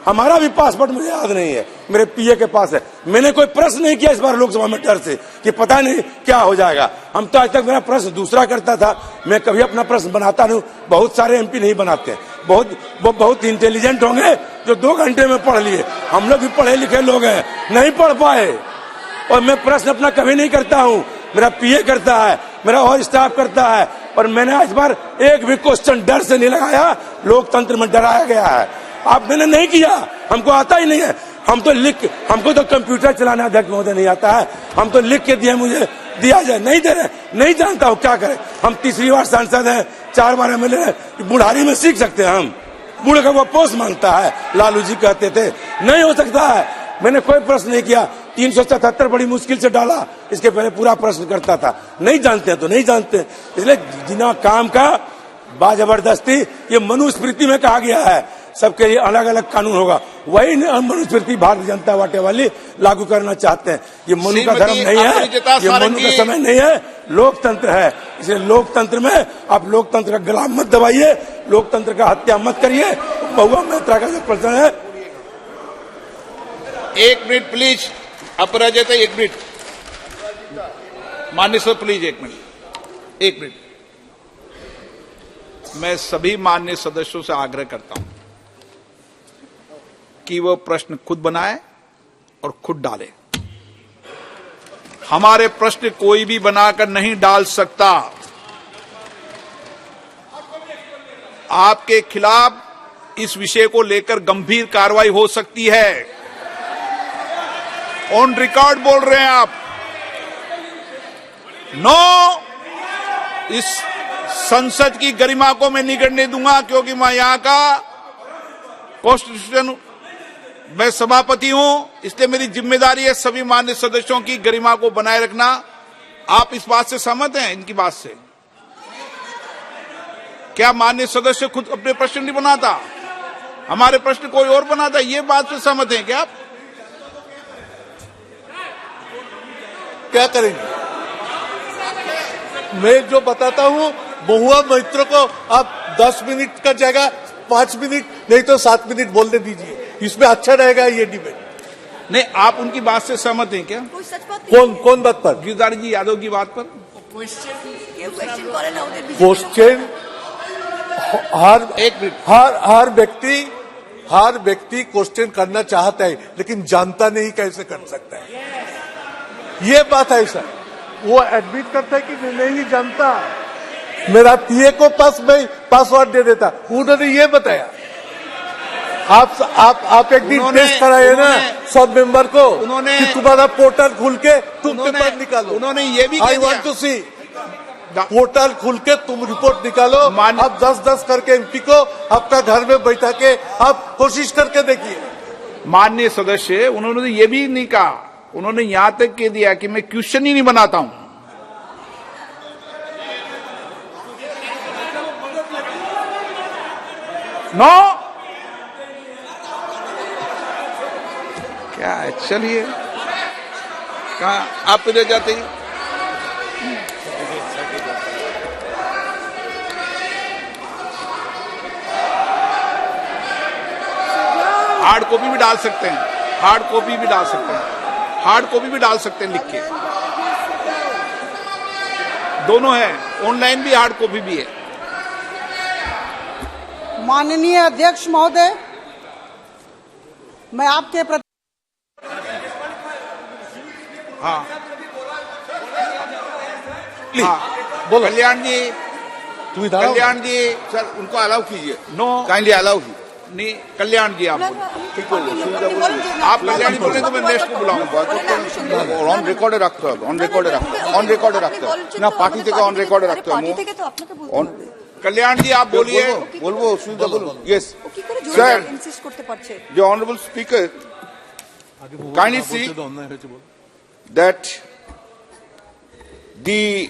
हमारा भी पासवर्ड मुझे याद नहीं है, मेरे पीए के पास है। मैंने कोई प्रश्न नहीं किया इस बार लोकसभा में डर से कि पता नहीं क्या हो जाएगा। हम तो आज तक मेरा प्रश्न दूसरा करता था, मैं कभी अपना प्रश्न बनाता नहीं। बहुत सारे एमपी नहीं बनाते, बहुत इंटेलिजेंट होंगे जो 2 घंटे में पढ़ लिए। हम लोग भी पढ़े लिखे लोग हैं, नहीं पढ़ पाए। और मैं प्रश्न अपना कभी नहीं करता हूँ, मेरा पीए करता है, मेरा और स्टाफ करता है। और मैंने इस बार एक भी क्वेश्चन डर से नहीं लगाया, लोकतंत्र में डराया गया है। आप मैंने नहीं किया, हमको आता ही नहीं है। हमको तो कंप्यूटर चलाना अध्यक्ष महोदय नहीं आता है। हम तो लिख के दिए, मुझे दिया जाए, नहीं दे रहे, नहीं जानता हूँ क्या करें। हम तीसरी बार सांसद हैं, 4 बार एमएलए हैं, बुढ़ारी में सीख सकते हैं हम। बूढ़े का वो पोस्ट मांगता है, लालू जी कहते थे, नहीं हो सकता है। मैंने कोई प्रश्न नहीं किया, 377 बड़ी मुश्किल से डाला, इसके पहले पूरा प्रश्न करता था। नहीं जानते हैं तो नहीं जानते, इसलिए जिना काम का बाजबरदस्ती, ये मनुस्मृति में कहा गया है सबके लिए अलग अलग कानून होगा, वही मनुस्मृति भारतीय जनता पार्टी वाली लागू करना चाहते हैं। ये मनु का धर्म नहीं है, ये मनु का समय नहीं है, लोकतंत्र है। इसलिए लोकतंत्र में आप लोकतंत्र का गला मत दबाइए, लोकतंत्र का हत्या मत करिए। महुआ मोइत्रा का जो प्रश्न है, 1 मिनट प्लीज, अपराजित 1 मिनट। माननीय सर प्लीज 1 मिनट, 1 मिनट। मैं सभी माननीय सदस्यों से आग्रह करता हूं कि वो प्रश्न खुद बनाए और खुद डाले। हमारे प्रश्न कोई भी बनाकर नहीं डाल सकता। आपके खिलाफ इस विषय को लेकर गंभीर कार्रवाई हो सकती है। ऑन रिकॉर्ड बोल रहे हैं आप। नो, इस संसद की गरिमा को मैं नहीं करने दूंगा, क्योंकि मैं यहां का कॉन्स्टिट्यूशन, मैं सभापति हूं, इसलिए मेरी जिम्मेदारी है सभी मान्य सदस्यों की गरिमा को बनाए रखना। आप इस बात से सहमत हैं? इनकी बात से क्या मान्य सदस्य खुद अपने प्रश्न नहीं बनाता, हमारे प्रश्न कोई और बनाता? ये बात से सहमत हैं क्या आप? क्या करेंगे? मैं जो बताता हूँ, महुआ मोइत्रा को आप 10 मिनट का जगह 5 मिनट नहीं तो 7 मिनट बोलने दीजिए, इसमें अच्छा रहेगा ये डिबेट। नहीं, आप उनकी बात से सहमत हैं क्या? कौन बात पर? गिरधारी जी यादव की बात पर। क्वेश्चन हर व्यक्ति क्वेश्चन करना चाहता है, लेकिन जानता नहीं कैसे कर सकता है, ये बात है सर। वो एडमिट करता है कि नहीं जानता। मेरा पीए को पासवर्ड दे देता, उन्होंने ये बताया। आप एक दिन टेस्ट कराए ना सब मेंबर को, उन्होंने तुम्हारा पोर्टल खुल के तुम पेपर निकालो। उन्होंने ये भी I want to see, portal खुल के तुम रिपोर्ट निकालो। आप 10-10 करके एमपी को आपका घर में बैठा के आप कोशिश करके देखिए। माननीय सदस्य, उन्होंने ये भी नहीं कहा, उन्होंने यहां तक कह दिया कि मैं क्वेश्चन ही नहीं बनाता हूं। नो, क्या है? चलिए, कहा आप इधर जाते हैं? हार्ड कॉपी भी डाल सकते हैं, हार्ड कॉपी भी डाल सकते हैं, हार्ड कॉपी भी डाल सकते हैं लिख के, दोनों है, ऑनलाइन भी हार्ड कॉपी भी है। माननीय अध्यक्ष महोदय, मैं आपके प्रति हाँ बोलो कल्याण जी, कल्याण जी सर उनको अलाउ कीजिए। नो काइंडली अलाउ ही। नहीं कल्याण जी आप कल्याण जी बोले तो मैं नेक्स्ट को बुलाऊंगा। ऑन रिकॉर्डे रखते हो, ऑन रिकॉर्डे रखते हो, ऑन रिकॉर्डे रखते हो ना, पार्टी থেকে অন রেকর্ডে রাখতে হবে। कल्याण जी आप बोलिए। বলবো সুবিধা বলুন। यस স্যার ইনসিস্ট করতে পারছে। the honorable speaker kindly see that the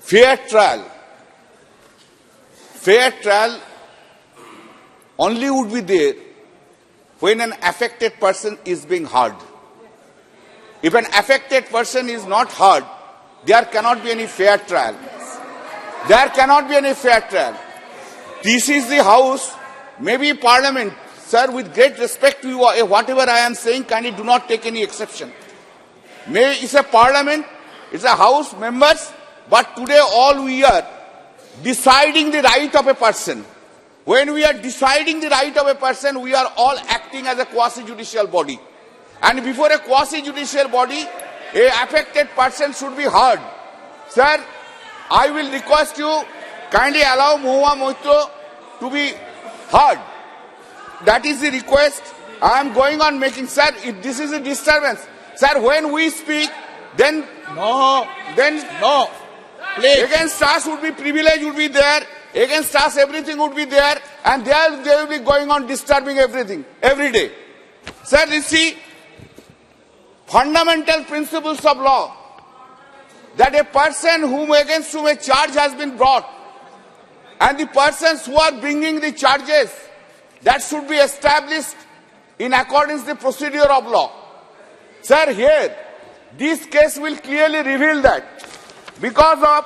fair trial only would be there when an affected person is being heard. If an affected person is not heard, there cannot be any fair trial. There cannot be any fair trial. This is the house, maybe parliament. Sir, with great respect to you, whatever I am saying, kindly do not take any exception. It's a parliament, it's a house members, but today all we are deciding the right of a person. When we are deciding the right of a person, we are all acting as a quasi-judicial body. And before a quasi-judicial body, a affected person should be heard. Sir, I will request you, kindly allow Mohua Moitro to be heard. That is the request I am going on making. Sir, if this is a disturbance, sir, when we speak, then please. Against us would be privilege would be there, against us everything would be there, and they will be going on disturbing everything every day. Sir, you see, fundamental principles of law, that a person against whom a charge has been brought, and the persons who are bringing the charges, that should be established in accordance with the procedure of law. Sir, here, this case will clearly reveal that. Because of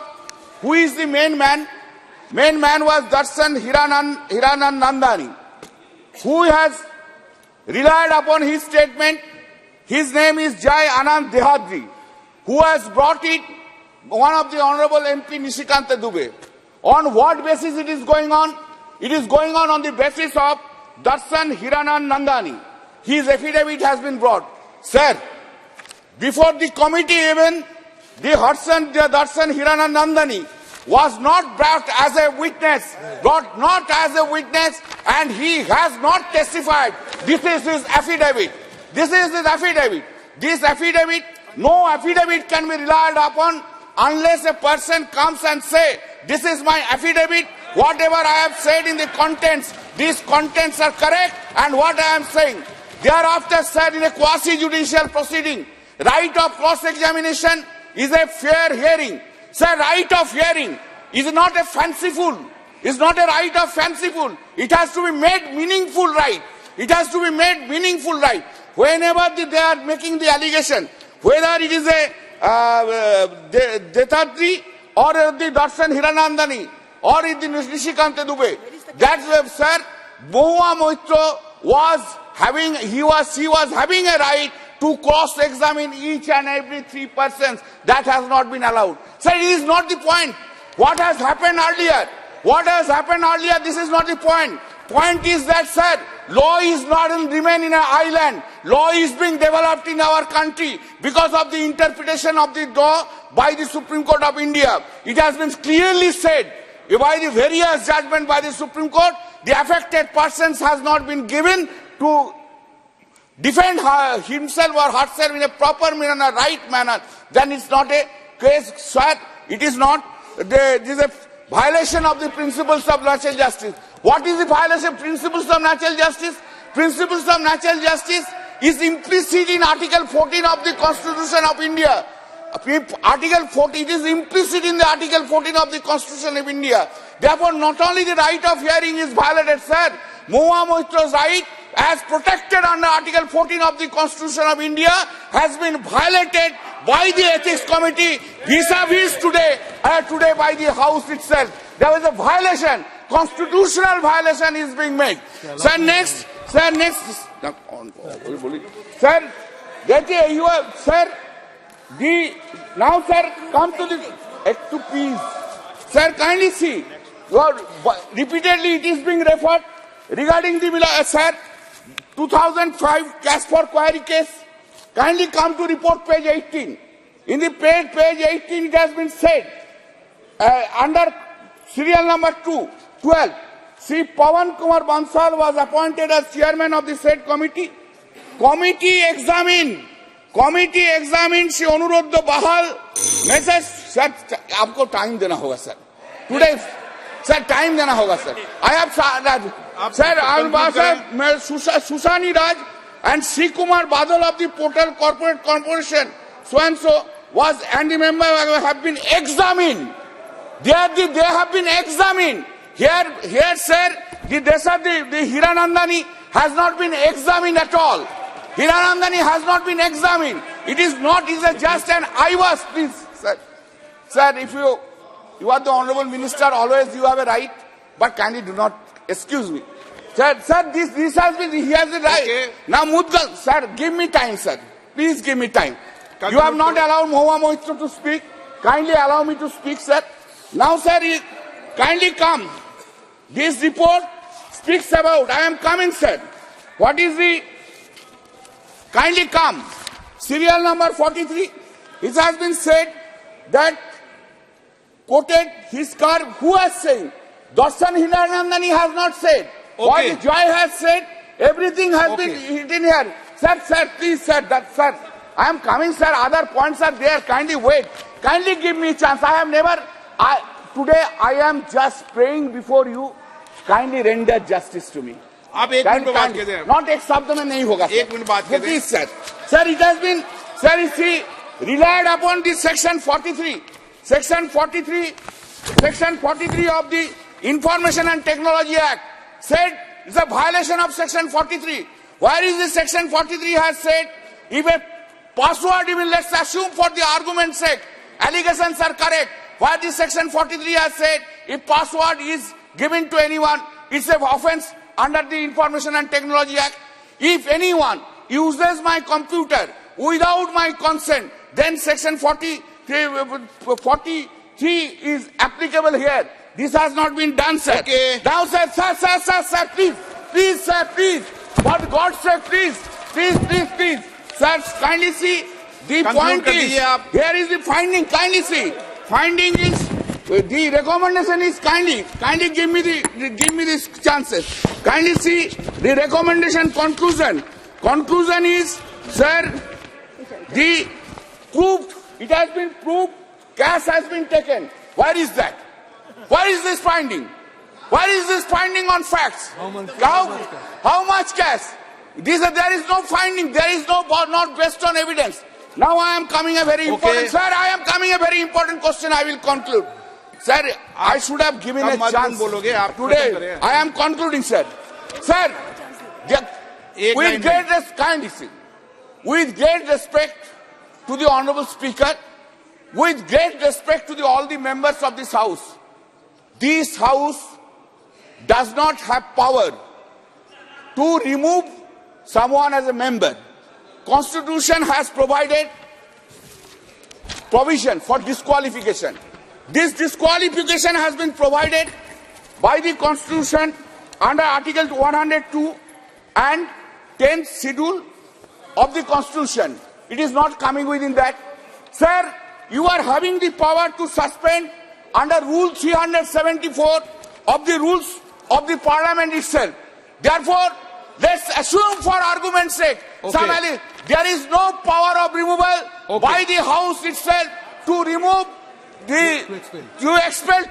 who is the main man? Main man was Darshan Hiranandani, who has relied upon his statement. His name is Jai Anand Dehadri, who has brought it, one of the Honorable MP Nishikanta Dubey. On what basis it is going on? It is going on the basis of Darshan Hiranandani. His affidavit has been brought. Sir, before the committee even, the Darshan Hiranandani was not brought as a witness, and he has not testified. This is his affidavit. This is his affidavit. This affidavit, no affidavit can be relied upon unless a person comes and say, this is my affidavit, whatever I have said in the contents, these contents are correct, and what I am saying. Thereafter, sir, in a quasi-judicial proceeding, right of cross-examination is a fair hearing. Sir, right of hearing is not a fanciful, is not a right of fanciful. It has to be made meaningful right. It has to be made meaningful right. Whenever they are making the allegation, whether it is a Dehadri or the Darshan Hiranandani or the Nishikanta Dubey, that's where, sir, Mohua Moitro she was having a right to cross-examine each and every three persons. That has not been allowed. Sir, it is not the point. What has happened earlier? This is not the point. Point is that, sir, law is not remain in an island. Law is being developed in our country because of the interpretation of the law by the Supreme Court of India. It has been clearly said by the various judgment by the Supreme Court, the affected persons has not been given to defend himself or herself in a proper manner, right manner. Then it's not a case, sir. It is not. There is a violation of the principles of natural justice. What is the violation of principles of natural justice? Principles of natural justice is implicit in Article 14 of the Constitution of India. Article 14, it is implicit in the Article 14 of the Constitution of India. Therefore, not only the right of hearing is violated, sir, Mohua Moitro's right as protected under Article 14 of the Constitution of India has been violated by the Ethics Committee vis-a-vis today by the House itself. There was a violation, constitutional violation is being made. Sir, Sir, next. Sir, get you are, sir. Now, sir, come to the to please. Sir, kindly see. You are repeatedly it is being referred regarding the sir 2005 Caspar Quarry case. Kindly come to report page 18. In the page 18, it has been said under serial number 12. Sri Pawan Kumar Bansal was appointed as chairman of the said committee. Committee examined Shri Anuruddha Bahal. Message, sir, आपको time देना होगा sir. Today, sir, time देना होगा sir. I have sir, Susani Raj and Sri Kumar Badal of the Portal Corporate Corporation, so and so was and the member have been examined. They have been examined. Here, sir, the Hiranandani has not been examined at all. Hiranandani has not been examined. It is not, it is just an I was, please, sir. Sir, if you are the Honorable Minister, always you have a right, but kindly do not excuse me. Sir, this has been, he has the right. Okay. Now, Mudgal, sir, give me time, sir. Please give me time. You have not allowed Mohua Mohitro to speak. Kindly allow me to speak, sir. Now, sir, kindly come. This report speaks about, I am coming, sir. What is the, kindly come. Serial number 43. It has been said that, quoted his car, who has said? Darshan Hiranandani has not said. Okay. What Joy has said, everything has been written here. Sir, please, sir, I am coming, sir. Other points are there. Kindly wait. Kindly give me a chance. Today I am just praying before you. Kindly render justice to me. आप एक minute बात कहते हैं. Not एक शब्द में नहीं होगा. एक मिनट बात कहते हैं. Please, sir. Sir, it has been, sir, you see, relied upon this section 43. Section 43 of the Information and Technology Act said it's a violation of section 43. Where is this section 43 has said, if a password, even let's assume for the argument's sake, allegations are correct. Where this section 43 has said, if password is given to anyone, it's an offense under the Information and Technology Act. If anyone uses my computer without my consent, then section 43 is applicable here. This has not been done, sir. Okay. Now, sir, please, sir, for God's sake, please. Sir, kindly see, the point is, here is the finding, kindly see. Finding is, the recommendation is kindly give me these chances. Kindly see, the recommendation conclusion. Conclusion is, sir, it has been proved, cash has been taken. Where is that? Where is this finding? Where is this finding on facts? How much cash? There is no finding. There is not based on evidence. Now I am coming a very important, sir. I am coming a very important question. I will conclude, sir. I should have given a chance. Today I am concluding, sir. Sir, with great respect to the Honorable Speaker, with great respect to all the members of this House. This House does not have power to remove someone as a member. Constitution has provided provision for disqualification. This disqualification has been provided by the Constitution under Article 102 and 10th schedule of the Constitution. It is not coming within that. Sir, you are having the power to suspend under Rule 374 of the rules of the Parliament itself. Therefore, let's assume for argument's sake, there is no power of removal by the House itself to remove to expel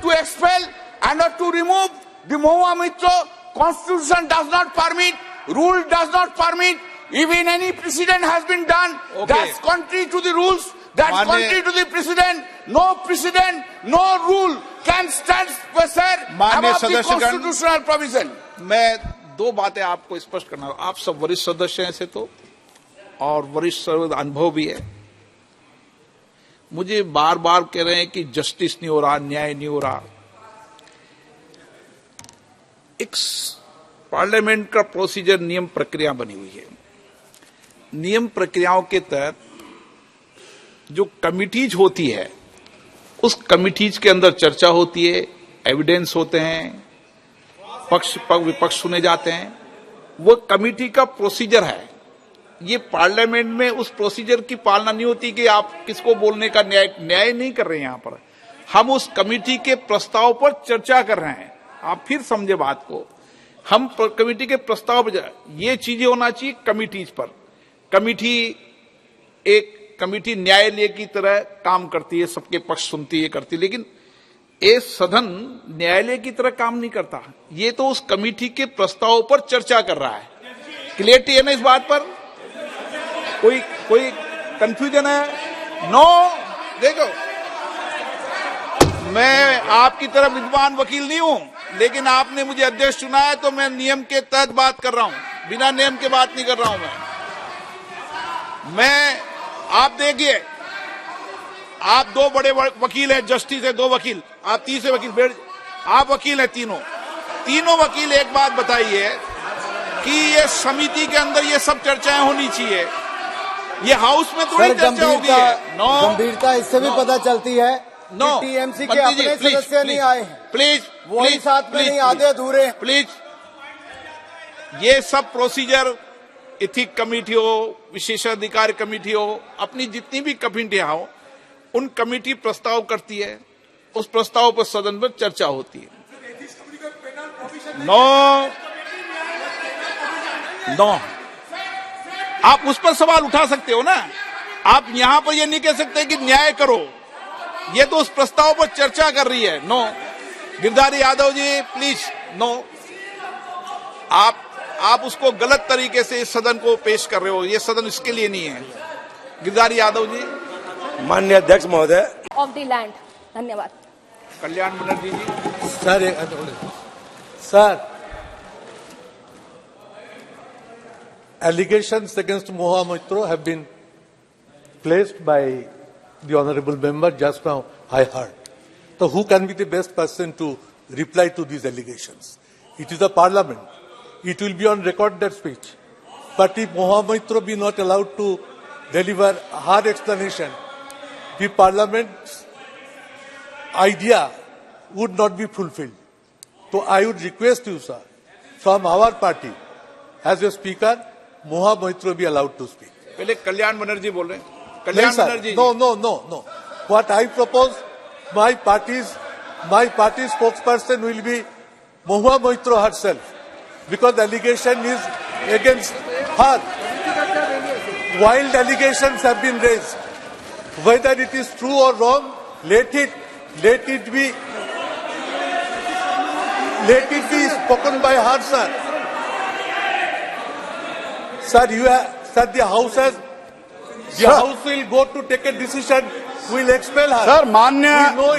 and to remove the Mohua Mohitro. Constitution does not permit, rule does not permit, even any precedent has been done, that's contrary to the rules. That's contrary to the precedent. No precedent, no rule can stand, sir, above the constitutional provision. मैं दो बातें आपको स्पष्ट करना, आप सब वरिष्ठ सदस्य हैं ऐसे तो, और वरिष्ठ अनुभव भी है. मुझे बार बार कह रहे हैं कि जस्टिस नहीं हो रहा, न्याय नहीं हो रहा. एक पार्लियामेंट का प्रोसीजर नियम प्रक्रिया बनी हुई है। नियम प्रक्रियाओं के तहत जो कमिटीज होती है, उस कमिटीज के अंदर चर्चा होती है, एविडेंस होते हैं, पक्ष विपक्ष सुने जाते हैं। वो कमिटी का प्रोसीजर है। ये पार्लियामेंट में उस प्रोसीजर की पालना नहीं होती कि आप किसको बोलने का न्याय नहीं कर रहे हैं। यहां पर हम उस कमिटी के प्रस्ताव पर चर्चा कर रहे हैं। आप फिर समझे बात को। हम कमिटी के प्रस्ताव पर, ये चीजें होना चाहिए कमिटीज पर। कमिटी न्यायालय की तरह काम करती है, सबके पक्ष सुनती है, करती है, लेकिन ये सदन न्यायालय की तरह काम नहीं करता। ये तो उस कमिटी के प्रस्ताव पर चर्चा कर रहा है। क्लियरिटी है ना इस बात पर? कोई कंफ्यूजन है? नो। देखो, मैं आपकी तरह विद्वान वकील नहीं हूं, लेकिन आपने मुझे अध्यक्ष चुना है तो मैं नियम के तहत बात कर रहा हूं, बिना नियम के बात नहीं कर रहा हूं। आप देखिए, आप दो बड़े वकील हैं, जस्टिस है, दो वकील, आप तीसरे वकील, आप वकील हैं तीनों वकील। एक बात बताइए कि ये समिति के अंदर ये सब चर्चाएं होनी चाहिए, ये हाउस में थोड़ी चर्चा होगी। गंभीरता इससे भी पता चलती है कि टीएमसी के अपने सदस्य नहीं आए हैं, प्लीज वही साथ में नहीं, आधे अधूरे। प्लीज, ये सब प्रोसीजर, एथिक कमेटी हो, विशेषाधिकार कमेटी हो, अपनी जितनी भी कमेटियां हो, उन कमेटी प्रस्ताव करती है, उस प्रस्ताव पर सदन में चर्चा होती है। नो, आप उस पर सवाल उठा सकते हो ना। आप यहां पर ये नहीं कह सकते कि न्याय करो, ये तो उस प्रस्ताव पर चर्चा कर रही है। No, Girdhari Yadav ji please, no, आप उसको गलत तरीके से इस सदन को पेश कर रहे हो। ये सदन इसके लिए नहीं है। गिरधारी यादव जी। माननीय अध्यक्ष महोदय, ऑफ द लैंड, धन्यवाद। Kalyan Banerjee ji. Sir, allegations against Moha Moitra have been placed by the honorable member just now, I heard. So who can be the best person to reply to these allegations? It is a parliament. It will be on record, that speech. But if Moha Moitra be not allowed to deliver her explanation, the parliament's idea would not be fulfilled. So I would request you, sir, from our party, as a speaker, Moha Moitra be allowed to speak. पहले कल्याण बनर्जी बोल रहे हैं। Kalyan Banerjee. No. What I propose, my party's spokesperson will be Moha Moitra herself, because the allegation is against her. Wild allegations have been raised. Whether it is true or wrong, let it be spoken by her, sir. Sir, the house will go to take a decision. We'll expel her. Sir, मान्य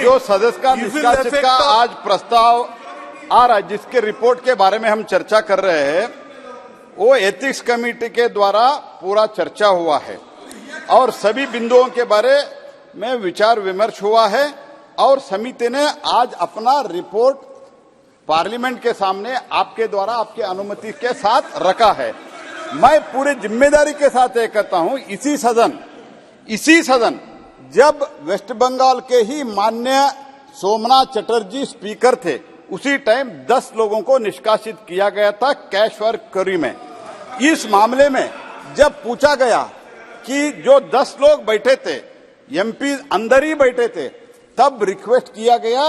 जो सदस्य का निष्कासित का आज प्रस्ताव आ रहा है, जिसके रिपोर्ट के बारे में हम चर्चा कर रहे हैं, वो एथिक्स कमेटी के द्वारा पूरा चर्चा हुआ है और सभी बिंदुओं के बारे में विचार विमर्श हुआ है और समिति ने आज अपना रिपोर्ट पार्लियामेंट के सामने आपके द्वारा आपकी अनुमति के साथ रखा है। मैं पूरी जिम्मेदारी के साथ ये कहता हूं, इसी सदन जब वेस्ट बंगाल के ही माननीय सोमनाथ चटर्जी स्पीकर थे, उसी टाइम 10 लोगों को निष्कासित किया गया था कैश फॉर क्वेरी में। इस मामले में जब पूछा गया कि जो 10 लोग बैठे थे, एमपी अंदर ही बैठे थे, तब रिक्वेस्ट किया गया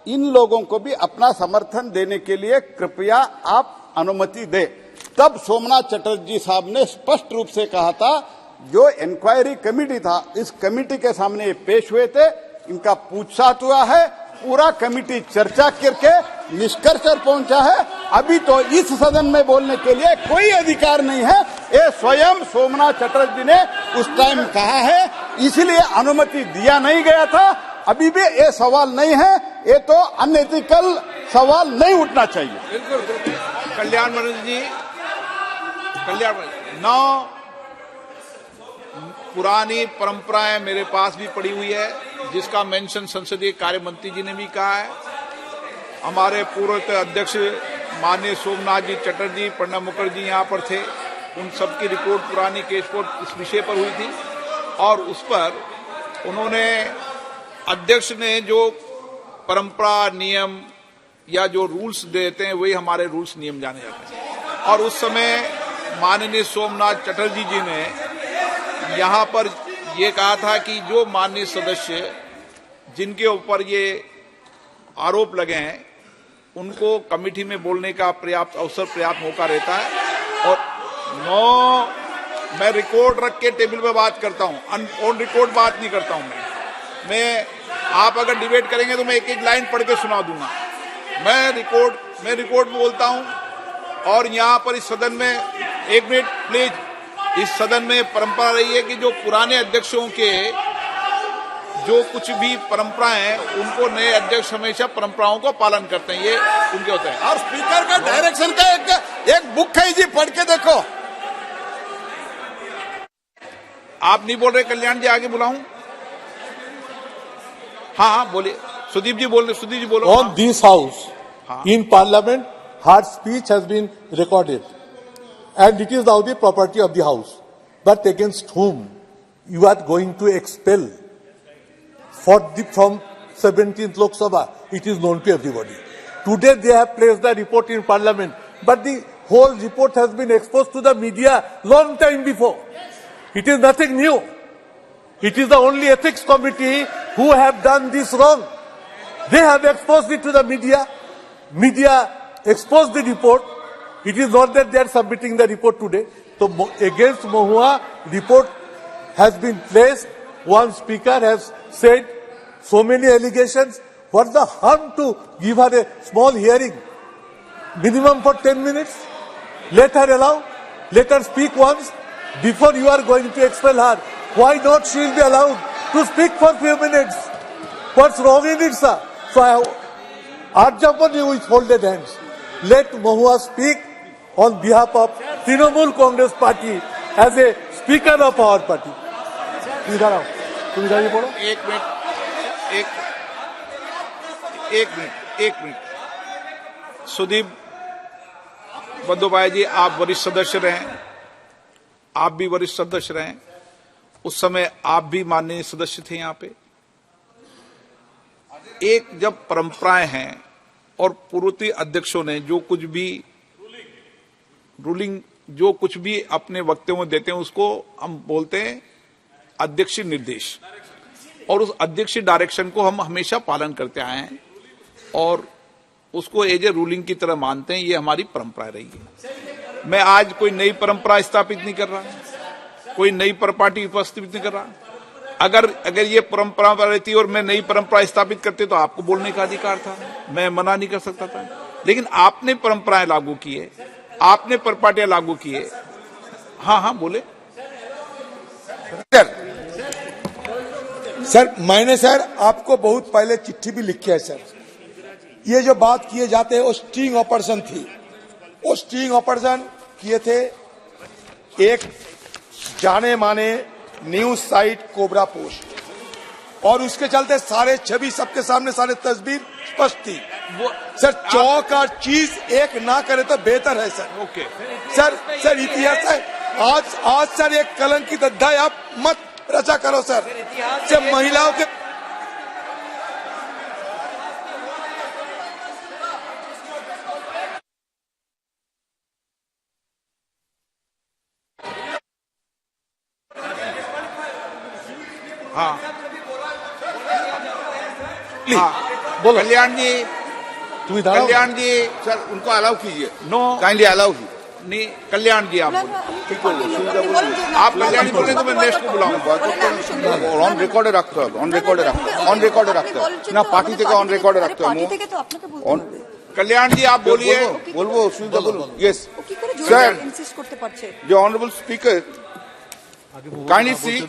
इन लोगों को भी अपना समर्थन देने के लिए कृपया आप अनुमति दे। तब सोमनाथ चटर्जी साहब ने स्पष्ट रूप से कहा था, जो इंक्वायरी कमेटी था, इस कमेटी के सामने ये पेश हुए थे, इनका पूछताछ हुआ है, पूरा कमेटी चर्चा करके निष्कर्ष पर पहुंचा है। अभी तो इस सदन में बोलने के लिए कोई अधिकार नहीं है, ये स्वयं सोमनाथ चटर्जी ने उस टाइम कहा है, इसलिए अनुमति दिया नहीं गया था। अभी भी ये सवाल नहीं है, ये तो अनएथिकल सवाल नहीं उठना चाहिए। बिल्कुल। कल्याण बनर्जी जी, नौ पुरानी परंपराएं मेरे पास भी पड़ी हुई है, जिसका मेंशन संसदीय कार्य मंत्री जी ने भी कहा है। हमारे पूर्व अध्यक्ष माननीय सोमनाथ जी चटर्जी, प्रणब मुखर्जी यहाँ पर थे। उन सबकी रिपोर्ट, पुरानी केस रिपोर्ट इस विषय पर हुई थी और उस पर उन्होंने, अध्यक्ष ने जो परंपरा, नियम या जो रूल्स देते हैं वही हमारे रूल्स नियम जाने जाते हैं। और उस समय माननीय सोमनाथ चटर्जी जी ने यहाँ पर ये कहा था कि जो माननीय सदस्य जिनके ऊपर ये आरोप लगे हैं उनको कमेटी में बोलने का पर्याप्त अवसर, पर्याप्त मौका रहता है। और मैं रिकॉर्ड रख के टेबल पे बात करता हूं, ऑन रिकॉर्ड बात नहीं करता हूं। मैं आप अगर डिबेट करेंगे तो मैं एक एक लाइन पढ़ के सुना दूंगा। मैं रिकॉर्ड बोलता हूं। और यहां पर इस सदन में, एक मिनट प्लीज, इस सदन में परंपरा रही है कि जो पुराने अध्यक्षों के जो कुछ भी परंपराएं हैं उनको नए अध्यक्ष हमेशा परंपराओं को पालन करते हैं, ये उनके होते हैं। और स्पीकर का डायरेक्शन का एक बुक है जी, पढ़ के देखो। आप नहीं बोल रहे कल्याण जी, आगे बुलाऊं? हाँ बोलिए, सुदीप जी बोल रहे, सुदीप जी बोलो। On this house, in parliament, her speech has been recorded. And it is now the property of the house. But against whom you are going to expel from 17th Lok Sabha, it is known to everybody. Today they have placed the report in parliament, but the whole report has been exposed to the media long time before. It is nothing new. It is the only ethics committee who have done this wrong. They have exposed it to the media. Media exposed the report. It is not that they are submitting the report today. So against Mahua, report has been placed. One speaker has said so many allegations. What's the harm to give her a small hearing? Minimum for 10 minutes. Let her speak once before you are going to expel her. Why not she will be allowed to speak for few minutes? What's wrong in it, sir? So I urge upon you with folded hands. Let Mahua speak on behalf of Trinamool Congress Party as a speaker of our party. इधर आओ, तुम इधर ही बोलो। एक minute. Sudeep Bandyopadhyay जी, आप वरिष्ठ सदस्य रहे, आप भी वरिष्ठ सदस्य रहे, उस समय आप भी माननीय सदस्य थे यहाँ पे। एक जब परंपराएं हैं और पूर्ववर्ती अध्यक्षों ने जो कुछ भी रूलिंग, जो कुछ भी अपने वक्तव्यों में देते हैं उसको हम बोलते हैं अध्यक्षीय निर्देश, और उस अध्यक्षीय डायरेक्शन को हम हमेशा पालन करते आए हैं और उसको एज ए रूलिंग की तरह मानते हैं। ये हमारी परंपरा रही है। मैं आज कोई नई परंपरा स्थापित नहीं कर रहा, कोई नई परपाटी उपस्थित नहीं कर रहा। अगर ये परंपरा रहती और मैं नई परंपरा स्थापित करते तो आपको बोलने का अधिकार था, मैं मना नहीं कर सकता था। लेकिन आपने परंपराएं लागू किए, आपने परपाटियां लागू किए। हाँ बोले सर। मैंने सर आपको बहुत पहले चिट्ठी भी लिखी है सर। ये जो बात किए जाते हैं वो स्टिंग ऑपरेशन थी। वो स्टिंग ऑपरेशन किए थे एक जाने माने न्यूज साइट कोबरा पोस्ट, और उसके चलते सारे छवि सबके सामने, सारे तस्वीर स्पष्ट थी। सर चौक और चीज एक ना करे तो बेहतर है सर। ओके सर इतिहास है। आज सर एक कलंकित अध्याय आप मत रचा करो सर। महिलाओं के हाँ बोलो कल्याण जी सर उनको अलाउ कीजिए। नो काइंडली अलाउ नहीं, कल्याण जी आप कल्याण जी बोले तो मैं नेक्स्ट को बुलाऊंगा। ऑन रिकॉर्डे रखते हो, ऑन रिकॉर्डे रखते हो ना, पार्टी থেকে অন রেকর্ডে রাখতে হবে। পার্টি থেকে তো আপনাকে বলতে হবে। कल्याण जी आप बोलिए। বলবো সুবিধা বলুন। यस কি করে স্যার, জোরে ইনসিস্ট করতে পারছে? the honorable speaker kindly see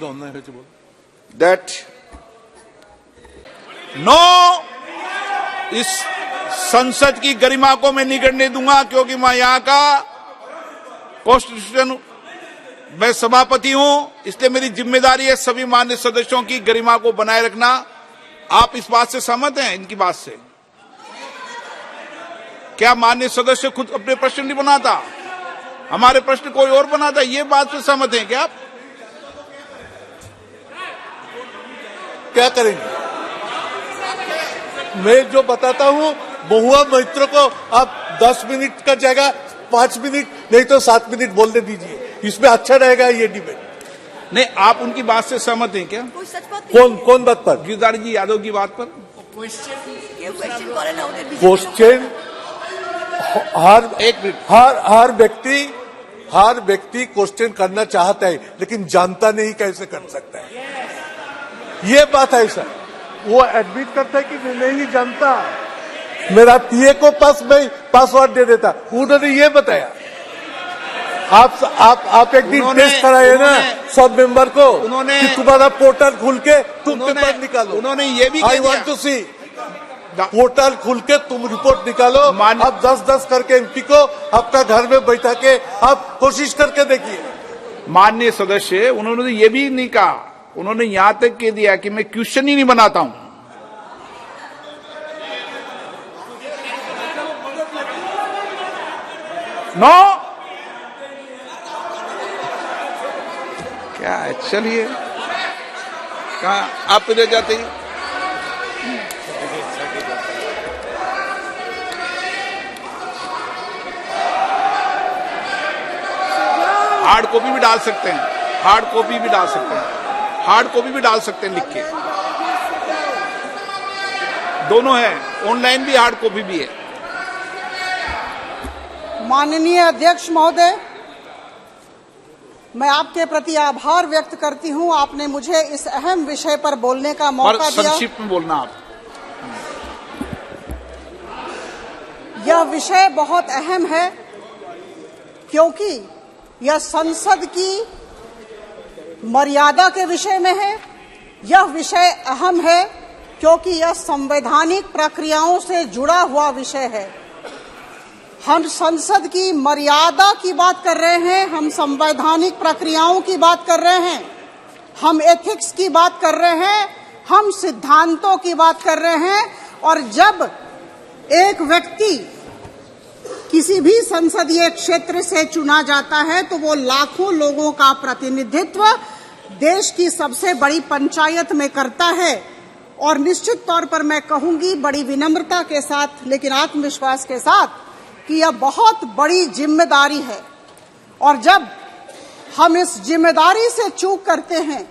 that no, इस संसद की गरिमा को मैं नहीं करने दूंगा, क्योंकि मैं यहाँ का कॉन्स्टिट्यूशन, मैं सभापति हूं, इसलिए मेरी जिम्मेदारी है सभी मान्य सदस्यों की गरिमा को बनाए रखना। आप इस बात से सहमत हैं, इनकी बात से? क्या माननीय सदस्य खुद अपने प्रश्न नहीं बनाता? हमारे प्रश्न कोई और बनाता? ये बात से सहमत हैं क्या आप? क्या करेंगे? मैं जो बताता हूं, महुआ मित्र को आप 10 मिनट का जगह 5 मिनट नहीं तो 7 मिनट बोलने दीजिए, इसमें अच्छा रहेगा ये डिबेट। नहीं, आप उनकी बात से सहमत हैं क्या? कोई सच बात नहीं। कौन बात पर? गिरधारी जी यादव की बात पर? क्वेश्चन हर व्यक्ति क्वेश्चन करना चाहता है, लेकिन जानता नहीं कैसे कर सकता है। ये बात है सर, वो एडमिट करता है कि मैं नहीं जानता, मेरा पीए को पासवर्ड दे देता, उन्होंने ये बताया। आप एक दिन टेस्ट कराए ना सब मेंबर को, उन्होंने कि तुम्हारा पोर्टल खुल के तुम पेपर निकालो। उन्होंने ये भी I want to see portal खुल के तुम रिपोर्ट निकालो। आप 10-10 करके एमपी को आपका घर में बैठा के आप कोशिश करके देखिए। माननीय सदस्य, उन्होंने ये भी नहीं कहा, उन्होंने यहां तक कह दिया कि मैं क्वेश्चन ही नहीं बनाता हूं। नो, क्या है? चलिए, कहा आप ले जाते हैं? हार्ड कॉपी भी डाल सकते हैं, हार्ड कॉपी भी डाल सकते हैं, हार्ड कॉपी भी डाल सकते हैं लिख के, दोनों है, ऑनलाइन भी हार्ड कॉपी भी है। माननीय अध्यक्ष महोदय, मैं आपके प्रति आभार व्यक्त करती हूं, आपने मुझे इस अहम विषय पर बोलने का मौका दिया। संक्षिप्त में बोलना आप। यह विषय बहुत अहम है, क्योंकि यह संसद की मर्यादा के विषय में है। यह विषय अहम है क्योंकि यह संवैधानिक प्रक्रियाओं से जुड़ा हुआ विषय है। हम संसद की मर्यादा की बात कर रहे हैं, हम संवैधानिक प्रक्रियाओं की बात कर रहे हैं, हम एथिक्स की बात कर रहे हैं, हम सिद्धांतों की बात कर रहे हैं। और जब एक व्यक्ति किसी भी संसदीय क्षेत्र से चुना जाता है तो वो लाखों लोगों का प्रतिनिधित्व देश की सबसे बड़ी पंचायत में करता है। और निश्चित तौर पर मैं कहूंगी बड़ी विनम्रता के साथ लेकिन आत्मविश्वास के साथ कि यह बहुत बड़ी जिम्मेदारी है। और जब हम इस जिम्मेदारी से चूक करते हैं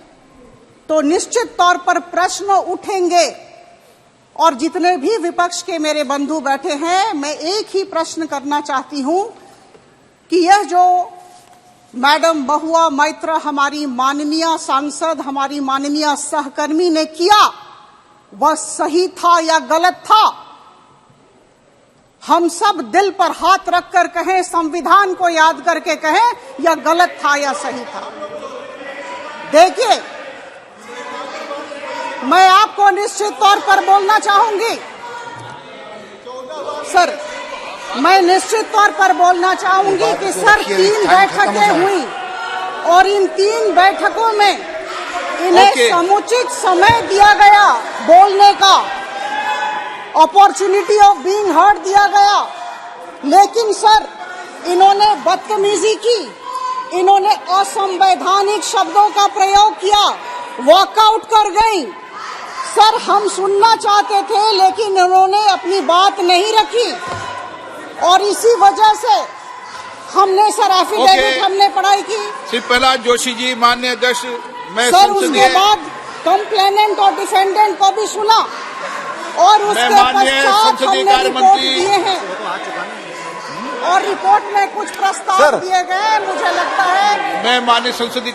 तो निश्चित तौर पर प्रश्न उठेंगे। और जितने भी विपक्ष के मेरे बंधु बैठे हैं, मैं एक ही प्रश्न करना चाहती हूं कि यह जो मैडम महुआ मैत्र, हमारी माननीय सांसद, हमारी माननीय सहकर्मी ने किया, वह सही था या गलत था? हम सब दिल पर हाथ रखकर कहें, संविधान को याद करके कहें, यह गलत था या सही था। देखिए, मैं आपको निश्चित तौर पर बोलना चाहूंगी सर, मैं निश्चित तौर पर बोलना चाहूंगी कि सर 3 बैठकें हुई और इन 3 बैठकों में इन्हें समुचित समय दिया गया, बोलने का अपॉर्चुनिटी ऑफ बीइंग हर्ड दिया गया। लेकिन सर, इन्होंने बदतमीजी की, इन्होंने असंवैधानिक शब्दों का प्रयोग किया, वॉकआउट कर गई। सर, हम सुनना चाहते थे लेकिन उन्होंने अपनी बात नहीं रखी और इसी वजह से हमने सर एफिडेविट हमने पढ़ाई की। श्री प्रहलाद जोशी जी, माननीय अध्यक्ष, मैं सर उसके बाद कंप्लेनेंट और डिफेंडेंट को भी सुना और उसके पश्चात हमने रिपोर्ट दिए हैं और रिपोर्ट में कुछ प्रस्ताव दिए गए। मुझे लगता है मैं माननीय संसदीय